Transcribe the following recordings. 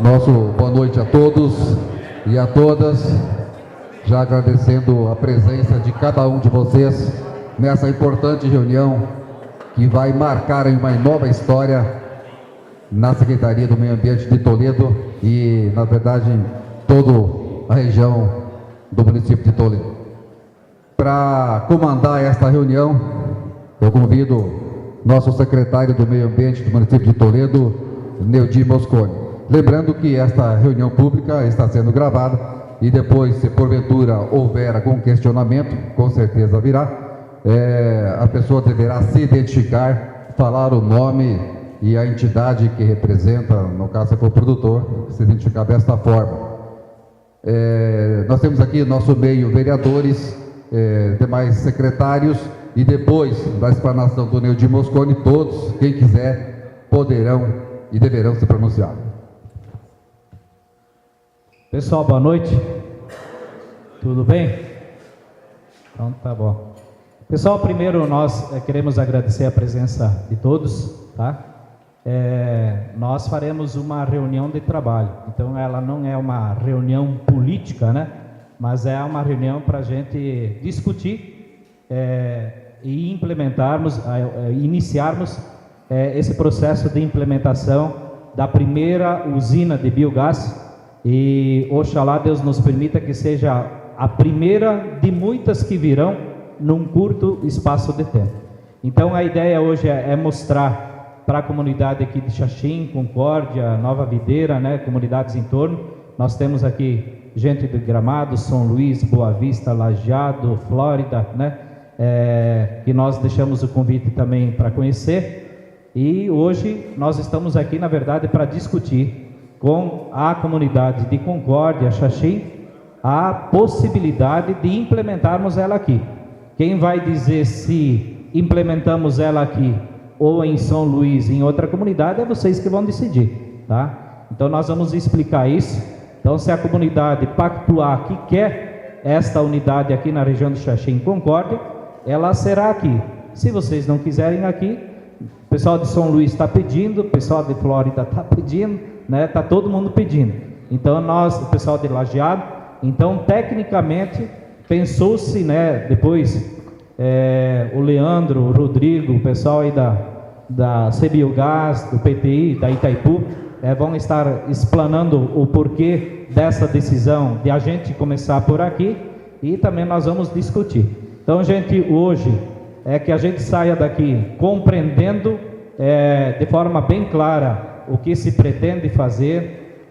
Nosso boa noite a todos e a todas, já agradecendo a presença de cada um de vocês nessa importante reunião que vai marcar uma nova história na Secretaria do Meio Ambiente de Toledo e, na verdade, em toda a região do município de Toledo. Para comandar esta reunião, eu convido nosso secretário do Meio Ambiente do município de Toledo, Neudi Mosconi. Lembrando que esta reunião pública está sendo gravada e depois, se porventura houver algum questionamento, com certeza virá, a pessoa deverá se identificar, falar o nome e a entidade que representa, no caso se for o produtor, se identificar desta forma. Nós temos aqui no nosso meio vereadores, demais secretários, e depois da explanação do Neudi Mosconi, todos, quem quiser, poderão e deverão se pronunciar. Pessoal, boa noite. Tudo bem? Então tá bom. Pessoal, primeiro nós queremos agradecer a presença de todos, tá? Nós faremos uma reunião de trabalho, então ela não é uma reunião política, né? Mas é uma reunião para a gente discutir e implementarmos, iniciarmos esse processo de implementação da primeira usina de biogás. E oxalá Deus nos permita que seja a primeira de muitas que virão num curto espaço de tempo. Então a ideia hoje é mostrar para a comunidade aqui de Xaxim, Concórdia, Nova Videira, né, comunidades em torno. Nós temos aqui gente de Gramado, São Luís, Boa Vista, Lajeado, Flórida, né, que nós deixamos o convite também para conhecer. E hoje nós estamos aqui, na verdade, para discutir com a comunidade de Concórdia, Xaxim, a possibilidade de implementarmos ela aqui. Quem vai dizer se implementamos ela aqui ou em São Luís, em outra comunidade, é vocês que vão decidir, tá? Então nós vamos explicar isso. Então, se a comunidade pactuar que quer esta unidade aqui na região de Xaxim, Concórdia, ela será aqui. Se vocês não quiserem aqui, o pessoal de São Luís está pedindo, o pessoal de Flórida está pedindo, né? Tá todo mundo pedindo. Então o pessoal de Lajeado, então tecnicamente pensou-se, né? Depois o Leandro, o Rodrigo, o pessoal aí da Cebiogás, do PTI, da Itaipu, vão estar explanando o porquê dessa decisão de a gente começar por aqui e também nós vamos discutir. Então, gente, hoje que a gente saia daqui compreendendo de forma bem clara o que se pretende fazer.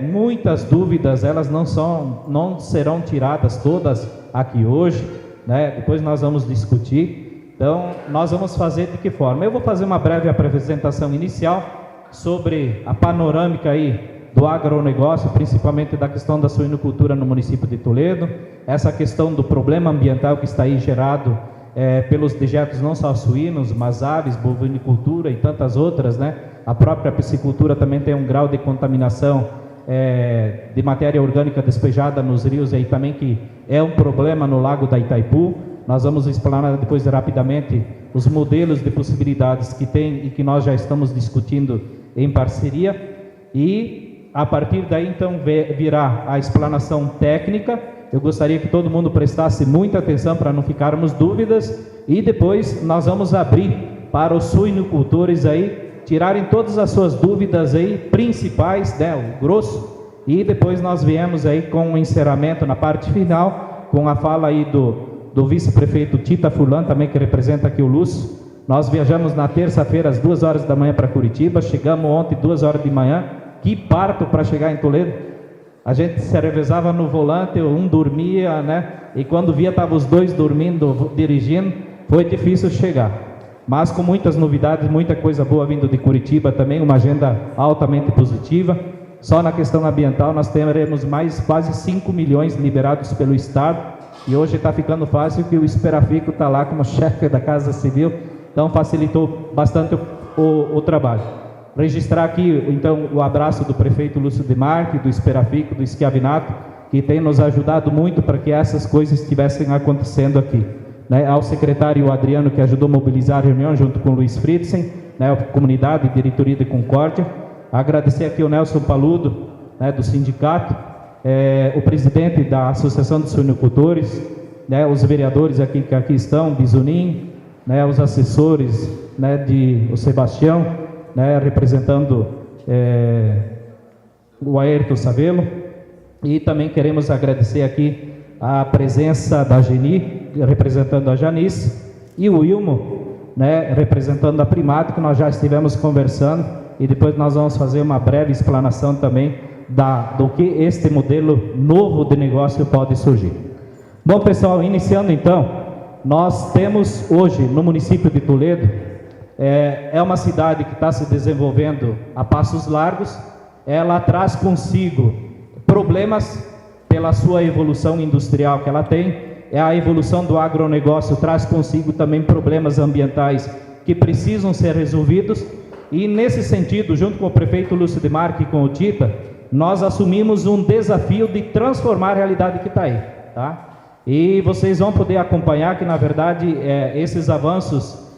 Muitas dúvidas, elas não serão tiradas todas aqui hoje, né? Depois nós vamos discutir. Então, nós vamos fazer de que forma? Eu vou fazer uma breve apresentação inicial sobre a panorâmica aí do agronegócio, principalmente da questão da suinocultura no município de Toledo, essa questão do problema ambiental que está aí gerado pelos dejetos não só suínos, mas aves, bovinicultura e tantas outras, né? A própria piscicultura também tem um grau de contaminação de matéria orgânica despejada nos rios aí também, que é um problema no lago da Itaipu. Nós vamos explanar depois rapidamente os modelos de possibilidades que tem e que nós já estamos discutindo em parceria. E a partir daí então virá a explanação técnica. Eu gostaria que todo mundo prestasse muita atenção para não ficarmos dúvidas, e depois nós vamos abrir para os suinocultores aí tirarem todas as suas dúvidas aí principais, né, o grosso, e depois nós viemos aí com o encerramento na parte final, com a fala aí do vice-prefeito Tita Furlan, também que representa aqui o Lúcio. Nós viajamos na terça-feira às 2 horas da manhã para Curitiba, chegamos ontem 2 horas de manhã, que parto para chegar em Toledo. A gente se revezava no volante, um dormia, né? E quando via, estavam os dois dormindo, dirigindo, foi difícil chegar. Mas com muitas novidades, muita coisa boa vindo de Curitiba também, uma agenda altamente positiva. Só na questão ambiental nós teremos mais quase 5 milhões liberados pelo Estado. E hoje está ficando fácil que o Esperafico está lá como chefe da Casa Civil, então facilitou bastante o trabalho. Registrar aqui, então, o abraço do prefeito Lúcio de Marque, do Esperafico, do Schiavinato, que tem nos ajudado muito para que essas coisas estivessem acontecendo aqui. Né? Ao secretário Adriano, que ajudou a mobilizar a reunião junto com o Luiz Fritzen, né? A comunidade e diretoria de Concórdia. agradecer aqui o Nelson Paludo, né, do sindicato, o presidente da Associação de Suinocultores, né, os vereadores aqui que aqui estão, Bisunim, né, os assessores, né, o Sebastião, né, representando o Ayrton Savelo, e também queremos agradecer aqui a presença da Geni, representando a Janice, e o Wilmo, né, representando a Primato, que nós já estivemos conversando, e depois nós vamos fazer uma breve explanação também do que este modelo novo de negócio pode surgir. Bom, pessoal, iniciando então, nós temos hoje no município de Toledo, é uma cidade que está se desenvolvendo a passos largos. Ela traz consigo problemas pela sua evolução industrial que ela tem, a evolução do agronegócio traz consigo também problemas ambientais que precisam ser resolvidos, e nesse sentido, junto com o prefeito Lúcio de Marque e com o Tita, nós assumimos um desafio de transformar a realidade que está aí, tá? E vocês vão poder acompanhar que, na verdade, esses avanços,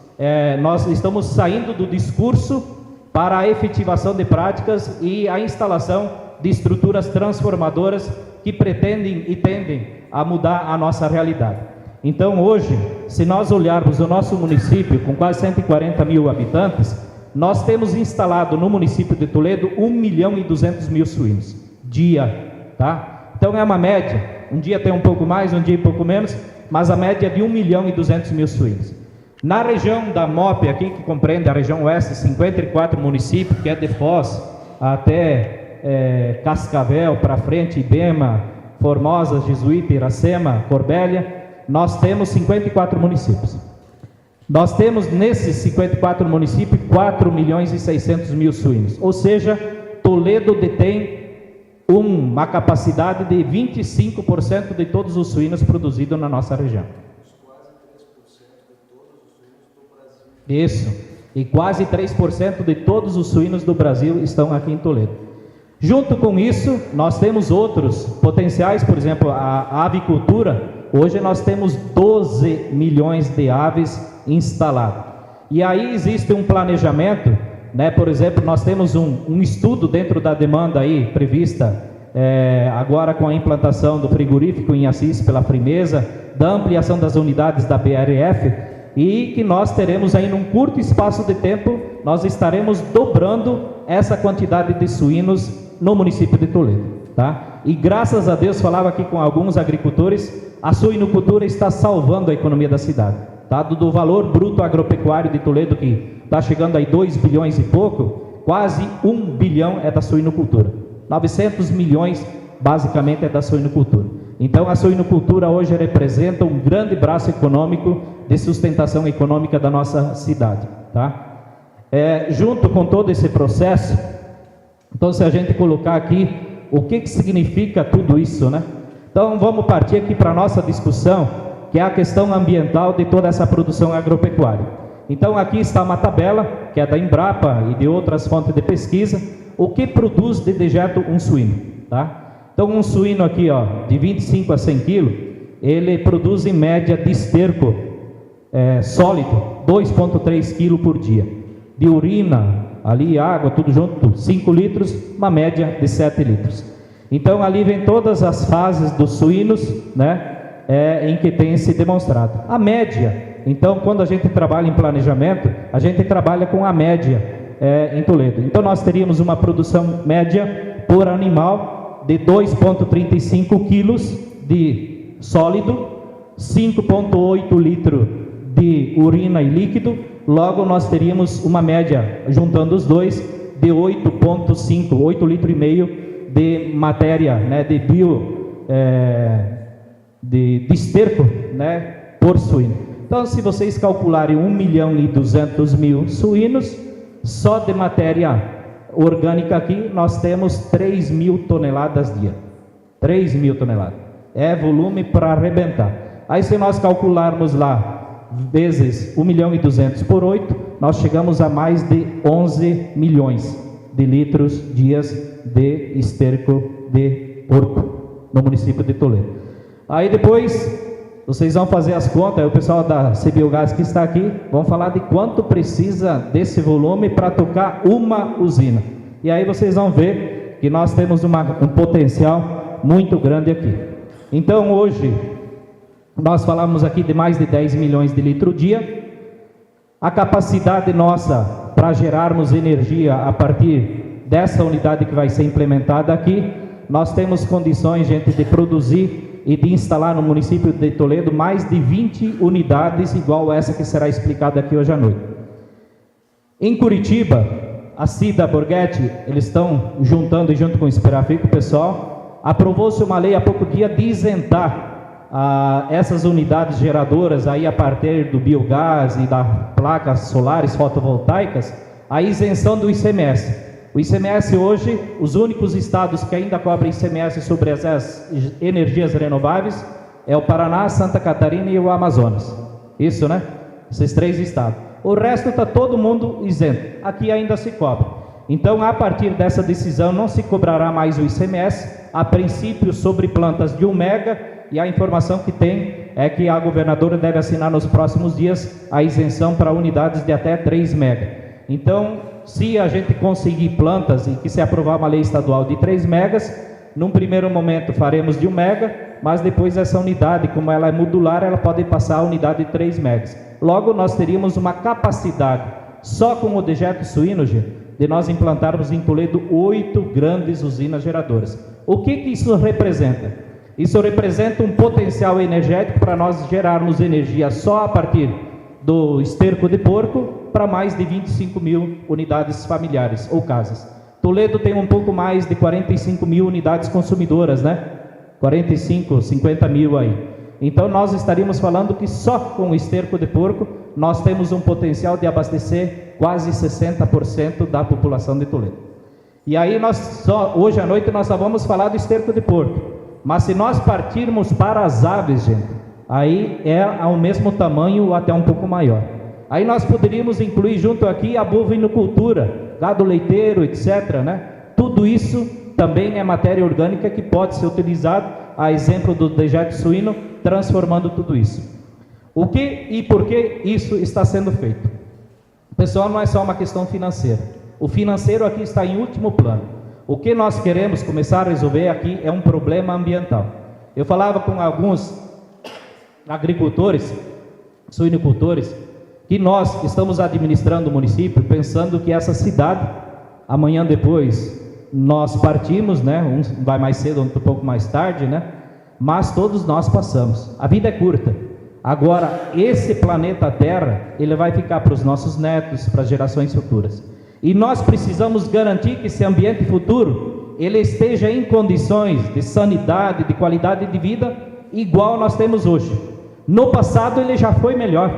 nós estamos saindo do discurso para a efetivação de práticas e a instalação de estruturas transformadoras que pretendem e tendem a mudar a nossa realidade. Então, hoje, se nós olharmos o nosso município, com quase 140 mil habitantes, nós temos instalado no município de Toledo 1.200.000 suínos, dia, tá? Então é uma média, um dia tem um pouco mais, um dia um pouco menos, mas a média é de 1.200.000 suínos. Na região da MOP aqui, que compreende a região oeste, 54 municípios, que é de Foz até Cascavel, para frente, Ibema, Formosa, Jesuíta, Iracema, Corbélia, nós temos 54 municípios. Nós temos nesses 54 municípios 4.600.000 suínos, ou seja, Toledo detém uma capacidade de 25% de todos os suínos produzidos na nossa região. Quase 3% de todos os suínos do Brasil. Isso, e quase 3% de todos os suínos do Brasil estão aqui em Toledo. Junto com isso, nós temos outros potenciais, por exemplo, a avicultura. Hoje nós temos 12 milhões de aves instaladas. E aí existe um planejamento, né? Por exemplo, nós temos um estudo dentro da demanda aí prevista, agora com a implantação do frigorífico em Assis pela Frimeza, da ampliação das unidades da BRF, e que nós teremos aí num curto espaço de tempo, nós estaremos dobrando essa quantidade de suínos no município de Toledo, tá? E graças a Deus, falava aqui com alguns agricultores, a suinocultura está salvando a economia da cidade, tá? Do valor bruto agropecuário de Toledo, que está chegando aí 2 bilhões e pouco, quase 1 bilhão é da suinocultura, 900 milhões basicamente é da suinocultura. Então a suinocultura hoje representa um grande braço econômico de sustentação econômica da nossa cidade, tá? Junto com todo esse processo, então se a gente colocar aqui o que significa tudo isso, né? Então vamos partir aqui para a nossa discussão, que é a questão ambiental de toda essa produção agropecuária. Então aqui está uma tabela, que é da Embrapa e de outras fontes de pesquisa, o que produz de dejeto um suíno, tá? Então um suíno aqui, ó, de 25 a 100 quilos, ele produz em média de esterco sólido, 2,3 quilos por dia. De urina, ali água, tudo junto, 5 litros, uma média de 7 litros. Então ali vem todas as fases dos suínos, né, em que tem se demonstrado. A média, então quando a gente trabalha em planejamento, a gente trabalha com a média em Toledo. Então nós teríamos uma produção média por animal de 2,35 quilos de sólido, 5,8 litros de urina e líquido. Logo nós teríamos uma média, juntando os dois, de 8,5, 8 litros e meio de matéria, né, de de esterco, né, por suíno. Então, se vocês calcularem 1.200.000 suínos, só de matéria orgânica aqui, nós temos 3.000 toneladas dia. 3.000 toneladas. É volume para arrebentar. Aí, se nós calcularmos lá, vezes 1.200.000 por 8, nós chegamos a mais de 11 milhões de litros dias de esterco de porco no município de Toledo. Aí depois vocês vão fazer as contas, o pessoal da CBiogás que está aqui, vão falar de quanto precisa desse volume para tocar uma usina. E aí vocês vão ver que nós temos um potencial muito grande aqui. Então hoje nós falamos aqui de mais de 10 milhões de litros dia. A capacidade nossa para gerarmos energia a partir dessa unidade que vai ser implementada aqui, nós temos condições, gente, de produzir e de instalar no município de Toledo mais de 20 unidades igual essa que será explicada aqui hoje à noite. Em Curitiba, a Cida Borghetti, eles estão juntando e junto com o Esperafico, pessoal, aprovou-se uma lei há pouco dia de isentar essas unidades geradoras aí a partir do biogás e das placas solares fotovoltaicas, a isenção do ICMS. O ICMS hoje, os únicos estados que ainda cobrem ICMS sobre as energias renováveis é o Paraná, Santa Catarina e o Amazonas. Isso, né? Esses 3 estados. O resto está todo mundo isento. Aqui ainda se cobra. Então, a partir dessa decisão, não se cobrará mais o ICMS, a princípio sobre plantas de 1 mega, e a informação que tem é que a governadora deve assinar nos próximos dias a isenção para unidades de até 3 mega. Então, se a gente conseguir plantas e que se aprovar uma lei estadual de 3 megas, num primeiro momento faremos de 1 mega, mas depois essa unidade, como ela é modular, ela pode passar a unidade de 3 megas. Logo, nós teríamos uma capacidade, só com o dejeto suíno, de nós implantarmos em Toledo 8 grandes usinas geradoras. O que isso representa? Isso representa um potencial energético para nós gerarmos energia só a partir do esterco de porco para mais de 25 mil unidades familiares ou casas. Toledo tem um pouco mais de 45 mil unidades consumidoras, né? 45, 50 mil aí. Então nós estaríamos falando que só com o esterco de porco nós temos um potencial de abastecer quase 60% da população de Toledo. E aí hoje à noite nós só vamos falar do esterco de porco. Mas se nós partirmos para as aves, gente, aí é ao mesmo tamanho ou até um pouco maior. Aí nós poderíamos incluir junto aqui a bovinocultura, gado leiteiro, etc., né? Tudo isso também é matéria orgânica que pode ser utilizado, a exemplo do dejeto suíno, transformando tudo isso. O que e por que isso está sendo feito? Pessoal, não é só uma questão financeira. O financeiro aqui está em último plano. O que nós queremos começar a resolver aqui é um problema ambiental. Eu falava com alguns agricultores, suinocultores, que nós estamos administrando o município pensando que essa cidade, amanhã depois nós partimos, né? Um vai mais cedo, outro um pouco mais tarde, né? Mas todos nós passamos. A vida é curta. Agora, esse planeta Terra, ele vai ficar para os nossos netos, para as gerações futuras. E nós precisamos garantir que esse ambiente futuro, ele esteja em condições de sanidade, de qualidade de vida, igual nós temos hoje. No passado ele já foi melhor,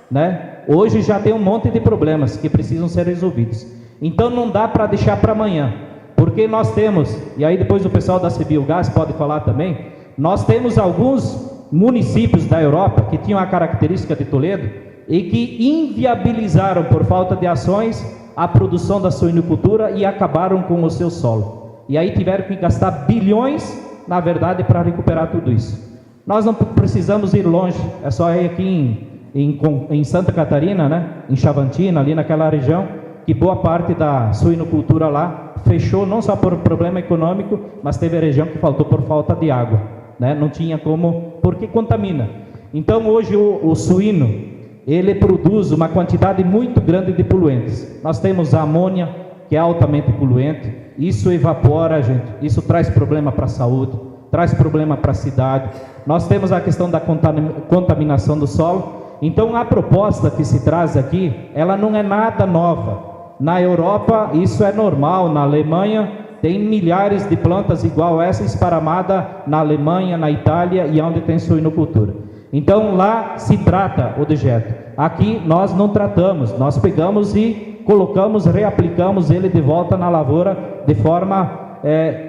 né? Hoje já tem um monte de problemas que precisam ser resolvidos. Então não dá para deixar para amanhã, porque nós temos, e aí depois o pessoal da Cibiogás pode falar também, nós temos alguns municípios da Europa que tinham a característica de Toledo e que inviabilizaram por falta de ações a produção da suinocultura e acabaram com o seu solo. E aí tiveram que gastar bilhões, na verdade, para recuperar tudo isso. Nós não precisamos ir longe, é só ir aqui em Santa Catarina, né? Em Chavantina, ali naquela região, que boa parte da suinocultura lá fechou, não só por problema econômico, mas teve a região que faltou por falta de água, né? Não tinha como, porque contamina. Então hoje o suíno, ele produz uma quantidade muito grande de poluentes. Nós temos a amônia, que é altamente poluente. Isso evapora, gente. Isso traz problema para a saúde, traz problema para a cidade. Nós temos a questão da contaminação do solo. Então, a proposta que se traz aqui, ela não é nada nova. Na Europa, isso é normal. Na Alemanha, tem milhares de plantas igual essa esparramada na Alemanha, na Itália e onde tem suinocultura. Então lá se trata o dejeto. Aqui nós não tratamos, nós pegamos e colocamos, reaplicamos ele de volta na lavoura de forma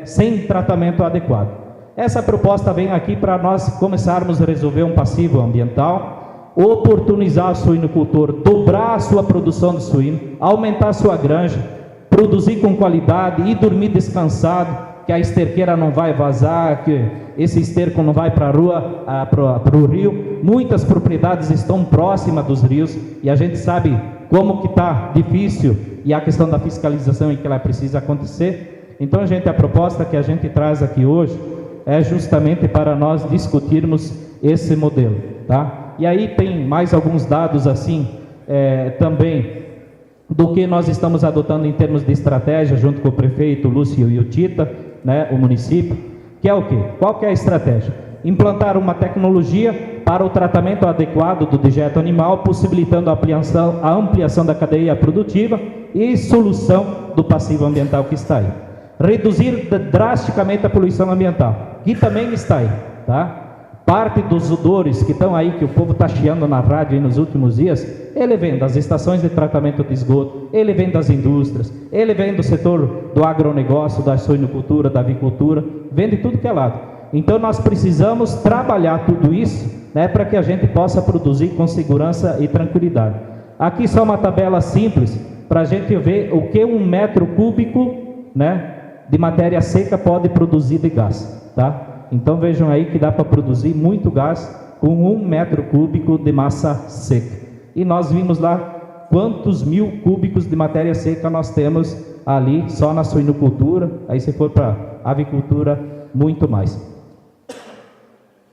sem tratamento adequado. Essa proposta vem aqui para nós começarmos a resolver um passivo ambiental, oportunizar o suinocultor, dobrar a sua produção de suíno, aumentar a sua granja, produzir com qualidade e dormir descansado, que a esterqueira não vai vazar, que esse esterco não vai para a rua, para o rio. Muitas propriedades estão próximas dos rios e a gente sabe como que está difícil e a questão da fiscalização em que ela precisa acontecer. Então, gente, a proposta que a gente traz aqui hoje é justamente para nós discutirmos esse modelo, tá? E aí tem mais alguns dados assim, também, do que nós estamos adotando em termos de estratégia, junto com o prefeito Lúcio e o Tita, né, o município, que é o quê? Qual que é a estratégia? Implantar uma tecnologia para o tratamento adequado do dejeto animal, possibilitando a ampliação da cadeia produtiva e solução do passivo ambiental que está aí. Reduzir drasticamente a poluição ambiental, que também está aí, tá? Parte dos odores que estão aí, que o povo está chiando na rádio aí nos últimos dias, ele vem das estações de tratamento de esgoto, ele vem das indústrias, ele vem do setor do agronegócio, da suinocultura, da avicultura, vem de tudo que é lado. Então nós precisamos trabalhar tudo isso, né, para que a gente possa produzir com segurança e tranquilidade. Aqui só uma tabela simples, para a gente ver o que 1 metro cúbico, né, de matéria seca pode produzir de gás, tá? Então vejam aí que dá para produzir muito gás com 1 metro cúbico de massa seca. E nós vimos lá quantos mil cúbicos de matéria seca nós temos ali só na suinocultura, aí se for para avicultura, muito mais.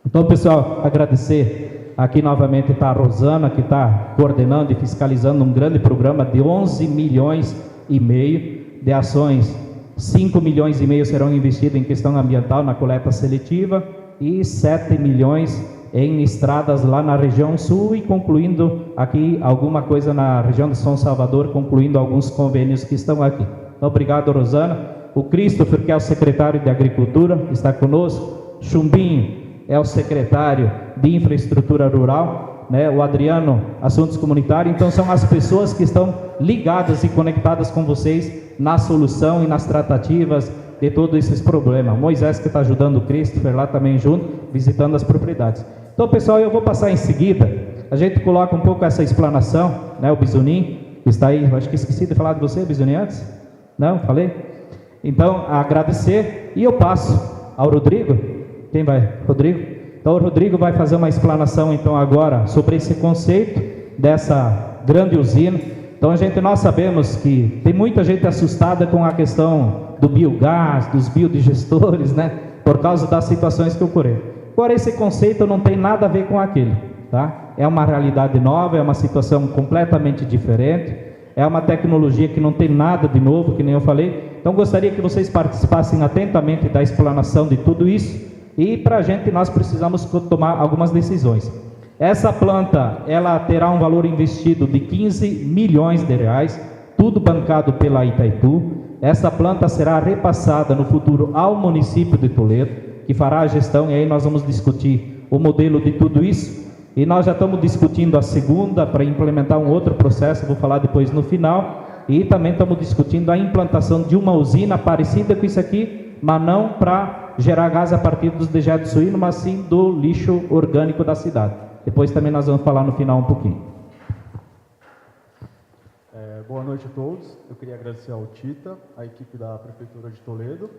Então, pessoal, agradecer aqui novamente a Rosana, que está coordenando e fiscalizando um grande programa de 11 milhões e meio de ações. 5 milhões e meio serão investidos em questão ambiental na coleta seletiva e 7 milhões em estradas lá na região sul e concluindo aqui alguma coisa na região de São Salvador, concluindo alguns convênios que estão aqui. Então, obrigado, Rosana. O Christopher, que é o secretário de Agricultura, está conosco. Chumbinho é o secretário de Infraestrutura Rural, né? O Adriano, Assuntos Comunitários. Então, são as pessoas que estão ligadas e conectadas com vocês na solução e nas tratativas de todos esses problemas. Moisés, que está ajudando o Christopher lá também junto, visitando as propriedades. Então, pessoal, eu vou passar em seguida, a gente coloca um pouco essa explanação, né, o Bisunim, que está aí, eu acho que esqueci de falar de você, Bisunim, antes? Não? Falei? Então, agradecer, e eu passo ao Rodrigo. Quem vai? Rodrigo? Então, o Rodrigo vai fazer uma explanação, então, agora, sobre esse conceito dessa grande usina. Então, nós sabemos que tem muita gente assustada com a questão do biogás, dos biodigestores, né? Por causa das situações que ocorreram. Agora, esse conceito não tem nada a ver com aquele, tá? É uma realidade nova, é uma situação completamente diferente, é uma tecnologia que não tem nada de novo, que nem eu falei. Então, gostaria que vocês participassem atentamente da explanação de tudo isso e, para a gente, nós precisamos tomar algumas decisões. Essa planta, ela terá um valor investido de 15 milhões de reais, tudo bancado pela Itaipu. Essa planta será repassada no futuro ao município de Toledo, que fará a gestão, e aí nós vamos discutir o modelo de tudo isso. E nós já estamos discutindo a segunda para implementar um outro processo, vou falar depois no final. E também estamos discutindo a implantação de uma usina parecida com isso aqui, mas não para gerar gás a partir dos dejetos suínos, mas sim do lixo orgânico da cidade. Depois também nós vamos falar no final um pouquinho. Boa noite a todos. Eu queria agradecer ao Tita, a equipe da Prefeitura de Toledo,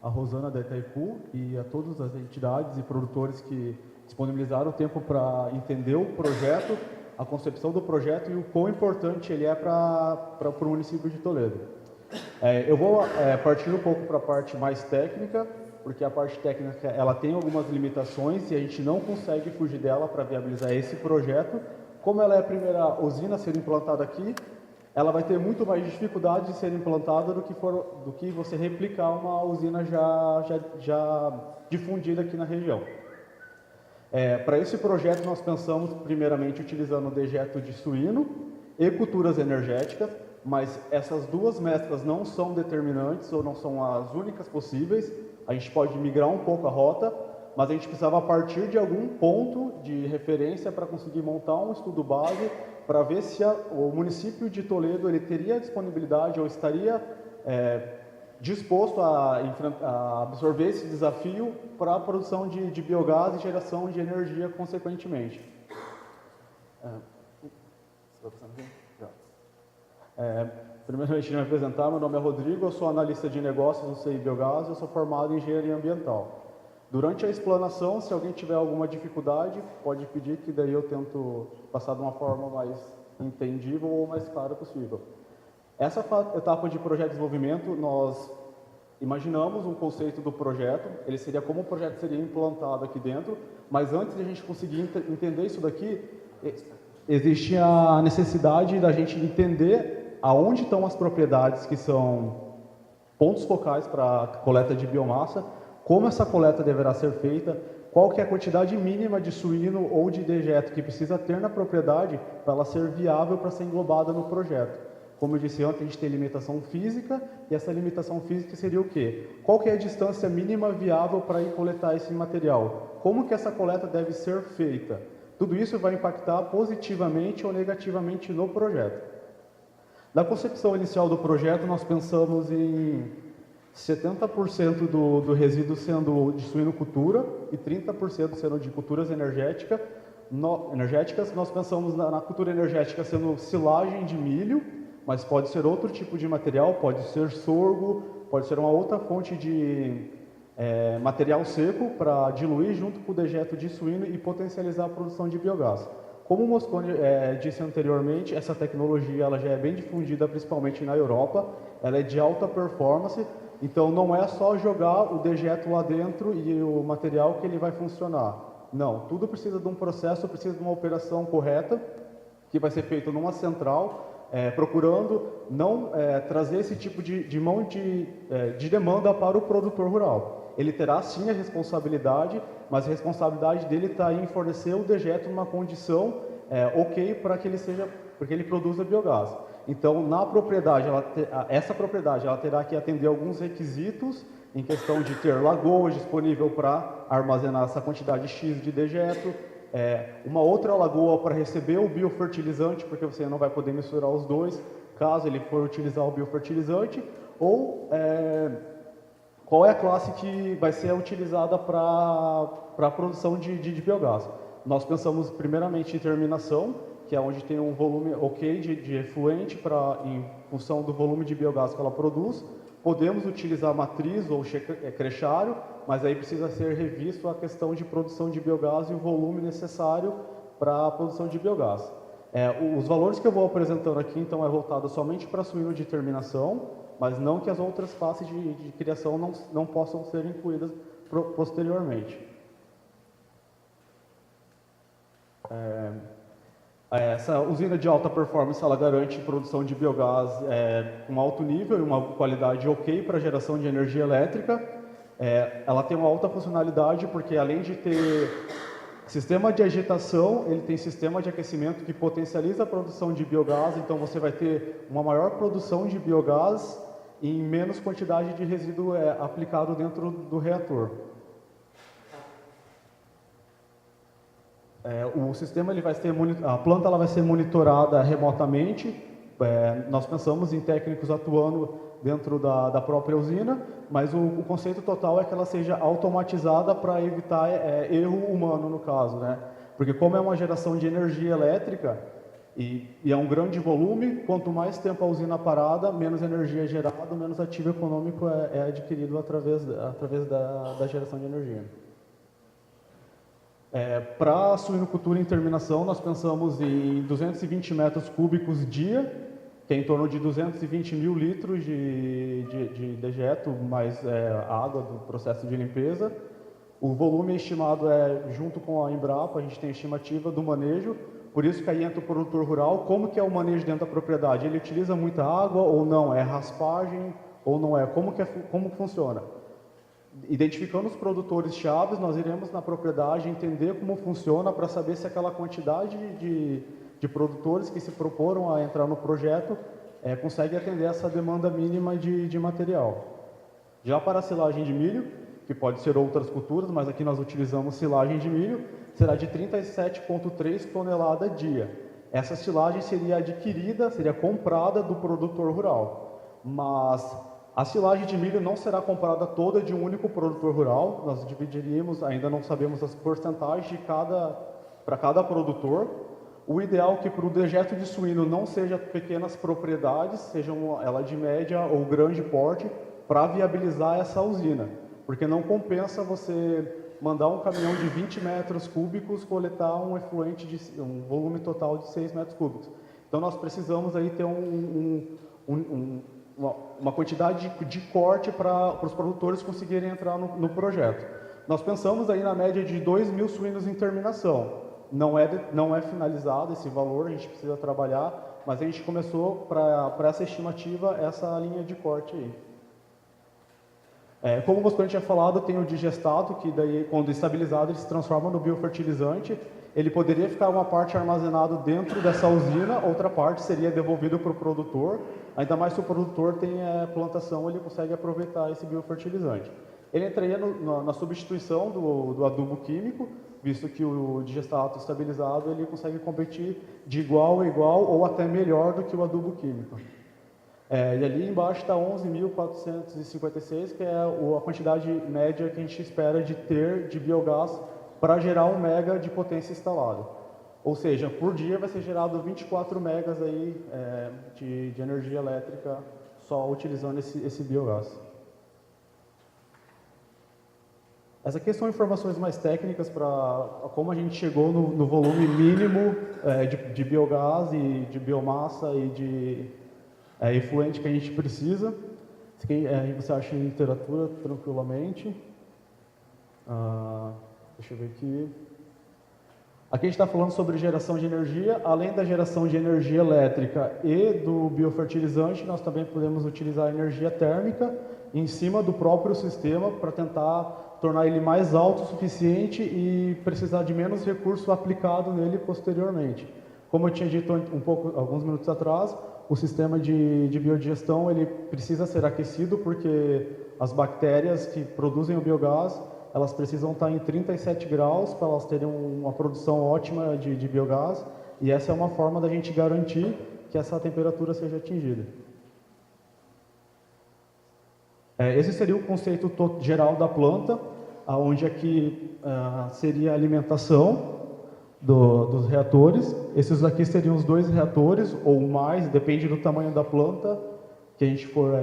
a Rosana da Itaipu e a todas as entidades e produtores que disponibilizaram o tempo para entender o projeto, a concepção do projeto e o quão importante ele é para o município de Toledo. Eu vou partir um pouco para a parte mais técnica, porque a parte técnica ela tem algumas limitações e a gente não consegue fugir dela para viabilizar esse projeto. Como ela é a primeira usina a ser implantada aqui, ela vai ter muito mais dificuldade de ser implantada do que você replicar uma usina já difundida aqui na região. Para esse projeto nós pensamos primeiramente utilizando o dejeto de suíno e culturas energéticas, mas essas duas mesclas não são determinantes ou não são as únicas possíveis. A gente pode migrar um pouco a rota, mas a gente precisava partir de algum ponto de referência para conseguir montar um estudo base para ver se o município de Toledo ele teria disponibilidade ou estaria disposto a absorver esse desafio para a produção de biogás e geração de energia consequentemente. Primeiramente, me apresentar, meu nome é Rodrigo, eu sou analista de negócios no CI Biogás, eu sou formado em engenharia ambiental. Durante a explanação, se alguém tiver alguma dificuldade, pode pedir que daí eu tento passar de uma forma entendível ou mais clara possível. Essa etapa de projeto de desenvolvimento, nós imaginamos um conceito do projeto, ele seria como o projeto seria implantado aqui dentro, mas antes de a gente conseguir entender isso daqui, existe a necessidade da gente entender aonde estão as propriedades que são pontos focais para a coleta de biomassa, como essa coleta deverá ser feita, qual que é a quantidade mínima de suíno ou de dejeto que precisa ter na propriedade para ela ser viável para ser englobada no projeto. Como eu disse antes, a gente tem limitação física, e essa limitação física seria o quê? Qual que é a distância mínima viável para ir coletar esse material? Como que essa coleta deve ser feita? Tudo isso vai impactar positivamente ou negativamente no projeto. Na concepção inicial do projeto, nós pensamos em 70% do resíduo sendo de suinocultura e 30% sendo de culturas energéticas. Nós pensamos na cultura energética sendo silagem de milho, mas pode ser outro tipo de material, pode ser sorgo, pode ser uma outra fonte de material seco para diluir junto com o dejeto de suíno e potencializar a produção de biogás. Como o Mosconi disse anteriormente, essa tecnologia ela já é bem difundida principalmente na Europa, ela é de alta performance, então não é só jogar o dejeto lá dentro e o material que ele vai funcionar. Não, tudo precisa de um processo, precisa de uma operação correta, que vai ser feito numa central, procurando não trazer esse tipo de mão de demanda para o produtor rural. Ele terá sim a responsabilidade, mas a responsabilidade dele está em fornecer o dejeto numa condição ok para que ele produza biogás. Então, na propriedade, essa propriedade ela terá que atender alguns requisitos em questão de ter lagoas disponível para armazenar essa quantidade X de dejeto, uma outra lagoa para receber o biofertilizante, porque você não vai poder misturar os dois, caso ele for utilizar o biofertilizante, ou qual é a classe que vai ser utilizada para a produção de biogás. Nós pensamos primeiramente em terminação, que é onde tem um volume ok de efluente em função do volume de biogás que ela produz. Podemos utilizar matriz ou crechário, mas aí precisa ser revisto a questão de produção de biogás e o volume necessário para a produção de biogás. Os valores que eu vou apresentando aqui, então, é voltado somente para suíno de terminação, mas não que as outras fases de criação não possam ser incluídas posteriormente. Essa usina de alta performance ela garante produção de biogás com alto nível e uma qualidade ok para geração de energia elétrica. Ela tem uma alta funcionalidade porque, além de ter sistema de agitação, ele tem sistema de aquecimento que potencializa a produção de biogás, então você vai ter uma maior produção de biogás em menos quantidade de resíduo aplicado dentro do reator. O sistema a planta ela vai ser monitorada remotamente. Nós pensamos em técnicos atuando dentro da própria usina, mas o conceito total é que ela seja automatizada para evitar erro humano no caso, né? Porque como é uma geração de energia elétrica e é um grande volume, quanto mais tempo a usina parada, menos energia é gerada, menos ativo econômico é adquirido através da geração de energia. Para a suinocultura em terminação, nós pensamos em 220 metros cúbicos dia, que é em torno de 220 mil litros de dejeto, mais água do processo de limpeza. O volume estimado junto com a Embrapa, a gente tem a estimativa do manejo, por isso que aí entra o produtor rural. Como que é o manejo dentro da propriedade? Ele utiliza muita água ou não? É raspagem ou não é? Como funciona? Identificando os produtores chaves, nós iremos na propriedade entender como funciona para saber se aquela quantidade de produtores que se proporam a entrar no projeto consegue atender essa demanda mínima de material. Já para a silagem de milho, que pode ser outras culturas, mas aqui nós utilizamos silagem de milho, será de 37,3 toneladas dia. Essa silagem seria comprada do produtor rural, mas a silagem de milho não será comprada toda de um único produtor rural, nós dividiríamos, ainda não sabemos as porcentagens para cada produtor. O ideal é que para o dejeto de suíno não seja pequenas propriedades, sejam ela de média ou grande porte, para viabilizar essa usina, porque não compensa você mandar um caminhão de 20 metros cúbicos coletar um efluente um volume total de 6 metros cúbicos. Então, nós precisamos aí ter uma quantidade de corte para os produtores conseguirem entrar no projeto. Nós pensamos aí na média de 2.000 suínos em terminação. Não é finalizado esse valor, a gente precisa trabalhar, mas a gente começou para essa estimativa, essa linha de corte aí. Como o Bosconi tinha falado, tem o digestato, que daí, quando estabilizado, ele se transforma no biofertilizante. Ele poderia ficar uma parte armazenado dentro dessa usina, outra parte seria devolvido para o produtor. Ainda mais se o produtor tem plantação, ele consegue aproveitar esse biofertilizante. Ele entraria na substituição do adubo químico, visto que o digestato estabilizado ele consegue competir de igual a igual ou até melhor do que o adubo químico. E ali embaixo está 11.456, que é a quantidade média que a gente espera de ter de biogás para gerar 1 mega de potência instalada. Ou seja, por dia vai ser gerado 24 megas aí, de energia elétrica só utilizando esse biogás. Essas aqui são informações mais técnicas para como a gente chegou no volume mínimo de biogás e de biomassa e de efluente que a gente precisa. Isso aqui, você acha em literatura tranquilamente. Deixa eu ver aqui. Aqui a gente está falando sobre geração de energia. Além da geração de energia elétrica e do biofertilizante, nós também podemos utilizar a energia térmica em cima do próprio sistema para tentar tornar ele mais autossuficiente e precisar de menos recurso aplicado nele posteriormente. Como eu tinha dito alguns minutos atrás, o sistema de biodigestão ele precisa ser aquecido porque as bactérias que produzem o biogás elas precisam estar em 37 graus para elas terem uma produção ótima de biogás, e essa é uma forma da gente garantir que essa temperatura seja atingida. Esse seria o conceito geral da planta, onde aqui seria a alimentação dos reatores. Esses aqui seriam os 2 reatores, ou mais, depende do tamanho da planta que a gente for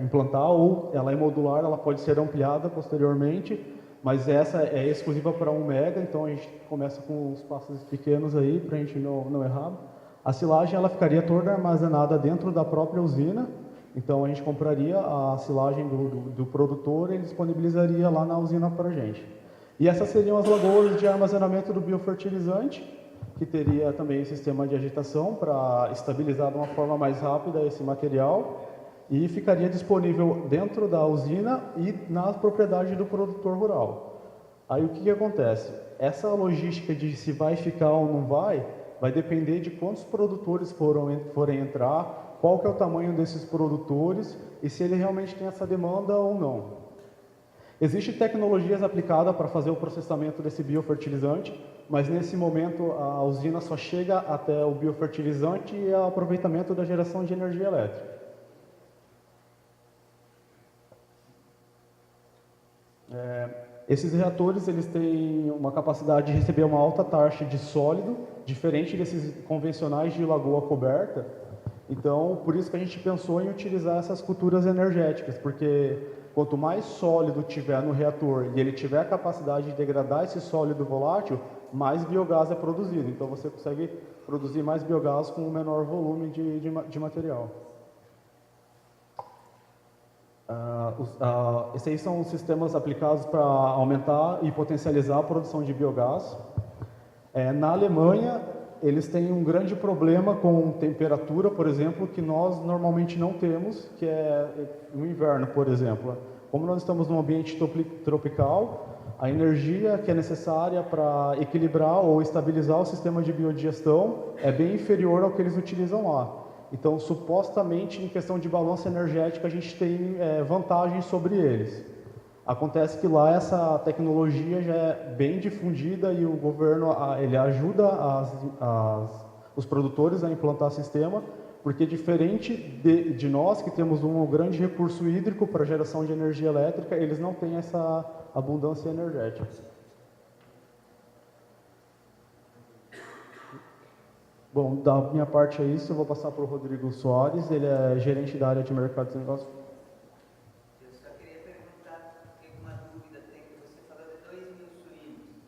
implantar, ou ela é modular, ela pode ser ampliada posteriormente, mas essa é exclusiva para 1 mega, então a gente começa com os passos pequenos aí, para a gente não errar. A silagem ela ficaria toda armazenada dentro da própria usina, então a gente compraria a silagem do produtor e ele disponibilizaria lá na usina para a gente. E essas seriam as lagoas de armazenamento do biofertilizante, que teria também sistema de agitação para estabilizar de uma forma mais rápida esse material e ficaria disponível dentro da usina e na propriedade do produtor rural. Aí o que acontece? Essa logística de se vai ficar ou não vai depender de quantos produtores forem entrar, qual que é o tamanho desses produtores e se ele realmente tem essa demanda ou não. Existem tecnologias aplicadas para fazer o processamento desse biofertilizante, mas nesse momento a usina só chega até o biofertilizante e o aproveitamento da geração de energia elétrica. Esses reatores eles têm uma capacidade de receber uma alta taxa de sólido, diferente desses convencionais de lagoa coberta. Então, por isso que a gente pensou em utilizar essas culturas energéticas, porque quanto mais sólido tiver no reator e ele tiver a capacidade de degradar esse sólido volátil, mais biogás é produzido. Então você consegue produzir mais biogás com um menor volume de material. Esses aí são os sistemas aplicados para aumentar e potencializar a produção de biogás. Na Alemanha, eles têm um grande problema com temperatura, por exemplo, que nós normalmente não temos, que é no inverno, por exemplo. Como nós estamos num ambiente tropical, a energia que é necessária para equilibrar ou estabilizar o sistema de biodigestão é bem inferior ao que eles utilizam lá. Então, supostamente, em questão de balança energética, a gente tem vantagens sobre eles. Acontece que lá essa tecnologia já é bem difundida e o governo ele ajuda os produtores a implantar sistema, porque diferente de nós, que temos um grande recurso hídrico para geração de energia elétrica, eles não têm essa abundância energética. Bom, da minha parte é isso, eu vou passar para o Rodrigo Soares, ele é gerente da área de mercado de negócios.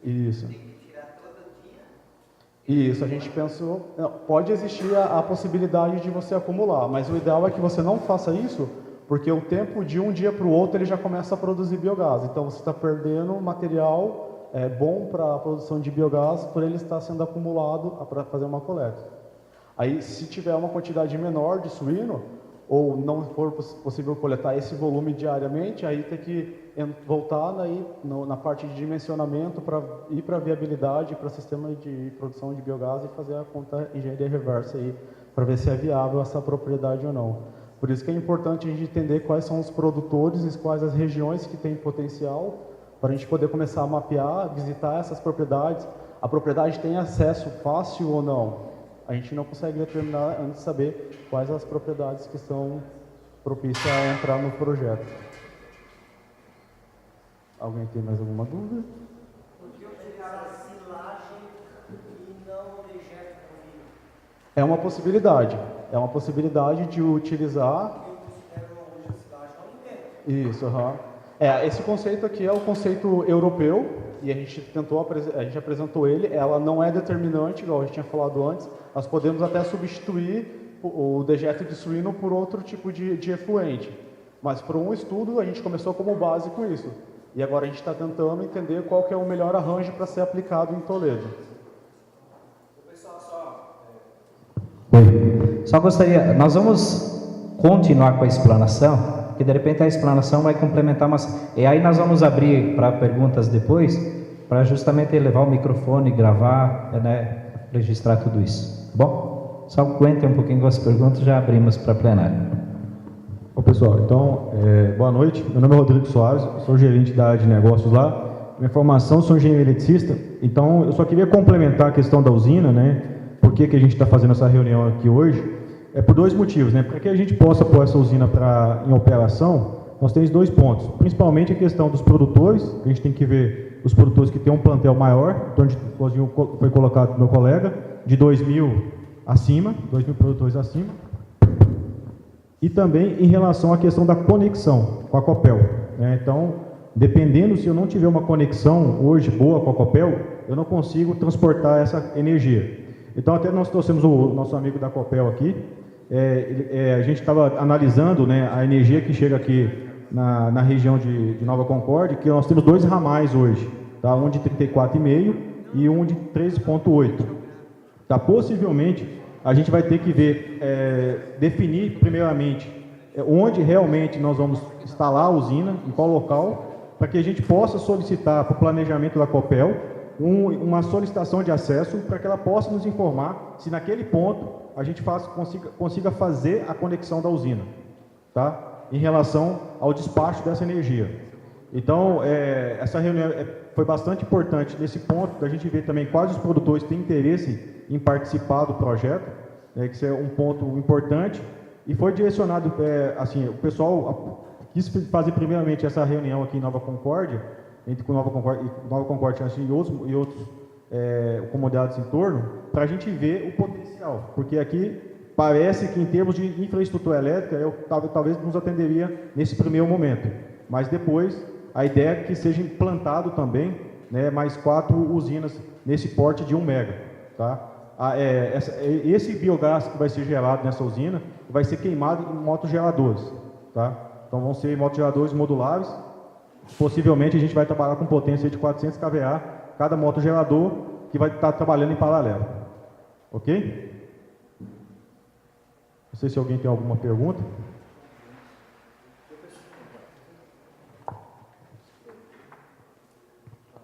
Isso. Tem que tirar todo dia Isso, a gente pensou, pode existir a possibilidade de você acumular, mas o ideal é que você não faça isso, porque o tempo de um dia para o outro ele já começa a produzir biogás, então você está perdendo material bom para a produção de biogás por ele estar sendo acumulado para fazer uma coleta. Aí, se tiver uma quantidade menor de suíno, ou não for possível coletar esse volume diariamente, aí tem que voltar na parte de dimensionamento para ir para a viabilidade, para o sistema de produção de biogás e fazer a conta engenharia reversa aí, para ver se é viável essa propriedade ou não. Por isso que é importante a gente entender quais são os produtores e quais as regiões que têm potencial, para a gente poder começar a mapear, visitar essas propriedades. A propriedade tem acesso fácil ou não? A gente não consegue determinar antes de saber quais as propriedades que são propícias a entrar no projeto. Alguém tem mais alguma dúvida? Por que utilizar a silagem e não o dejeto bovino? É uma possibilidade. É uma possibilidade de utilizar... Eu considero hoje a silagem um alimento. Isso, esse conceito aqui é o conceito europeu, e a gente apresentou ele, ela não é determinante, igual a gente tinha falado antes, nós podemos até substituir o dejeto de suíno por outro tipo de efluente, mas para um estudo a gente começou como base com isso, e agora a gente está tentando entender qual que é o melhor arranjo para ser aplicado em Toledo. Só gostaria, nós vamos continuar com a explanação, porque de repente a explanação vai complementar, e aí nós vamos abrir para perguntas depois, para justamente levar o microfone, gravar, registrar tudo isso, tá bom? Só aguentem um pouquinho com as perguntas, já abrimos para plenário. Bom, pessoal, então, boa noite, meu nome é Rodrigo Soares, sou gerente da área de negócios lá, minha formação, sou engenheiro eletricista, então eu só queria complementar a questão da usina, por que a gente está fazendo essa reunião aqui hoje, por dois motivos, para que a gente possa pôr essa usina em operação, nós temos dois pontos, principalmente a questão dos produtores, a gente tem que ver os produtores que têm um plantel maior, então foi colocado meu colega, de 2.000 acima, 2.000 produtores acima, e também em relação à questão da conexão com a Copel, então, dependendo se eu não tiver uma conexão hoje boa com a Copel, eu não consigo transportar essa energia. Então, até nós trouxemos o nosso amigo da Copel aqui, a gente estava analisando a energia que chega aqui na região de Nova Concórdia, que nós temos dois ramais hoje, tá? Um de 34,5 e um de 13,8. Tá? Possivelmente, a gente vai ter que ver, definir primeiramente onde realmente nós vamos instalar a usina, em qual local, para que a gente possa solicitar para o planejamento da Copel uma solicitação de acesso para que ela possa nos informar se naquele ponto a gente consiga fazer a conexão da usina, tá? Em relação ao despacho dessa energia. Então, essa reunião foi bastante importante nesse ponto, da gente ver também quais os produtores têm interesse em participar do projeto, que isso é um ponto importante, e foi direcionado, assim, o pessoal quis fazer primeiramente essa reunião aqui em Nova Concórdia, entre Nova Concórdia e outros comunidades em torno, para a gente ver o potencial, porque aqui parece que em termos de infraestrutura elétrica, eu talvez nos atenderia nesse primeiro momento, mas depois a ideia é que seja implantado também, mais 4 usinas nesse porte de 1 mega, tá? Esse biogás que vai ser gerado nessa usina vai ser queimado em motogeradores, tá? Então vão ser motogeradores modulares. Possivelmente a gente vai trabalhar com potência de 400 kVA, cada motogerador que vai estar trabalhando em paralelo. Ok? Não sei se alguém tem alguma pergunta.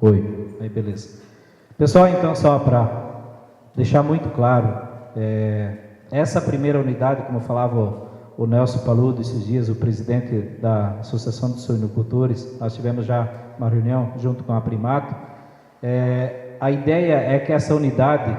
Oi, aí beleza. Pessoal, então só para deixar muito claro, essa primeira unidade, como falava o Nelson Paludo esses dias, o presidente da Associação de Suinocultores, nós tivemos já uma reunião junto com a Primato, a ideia é que essa unidade,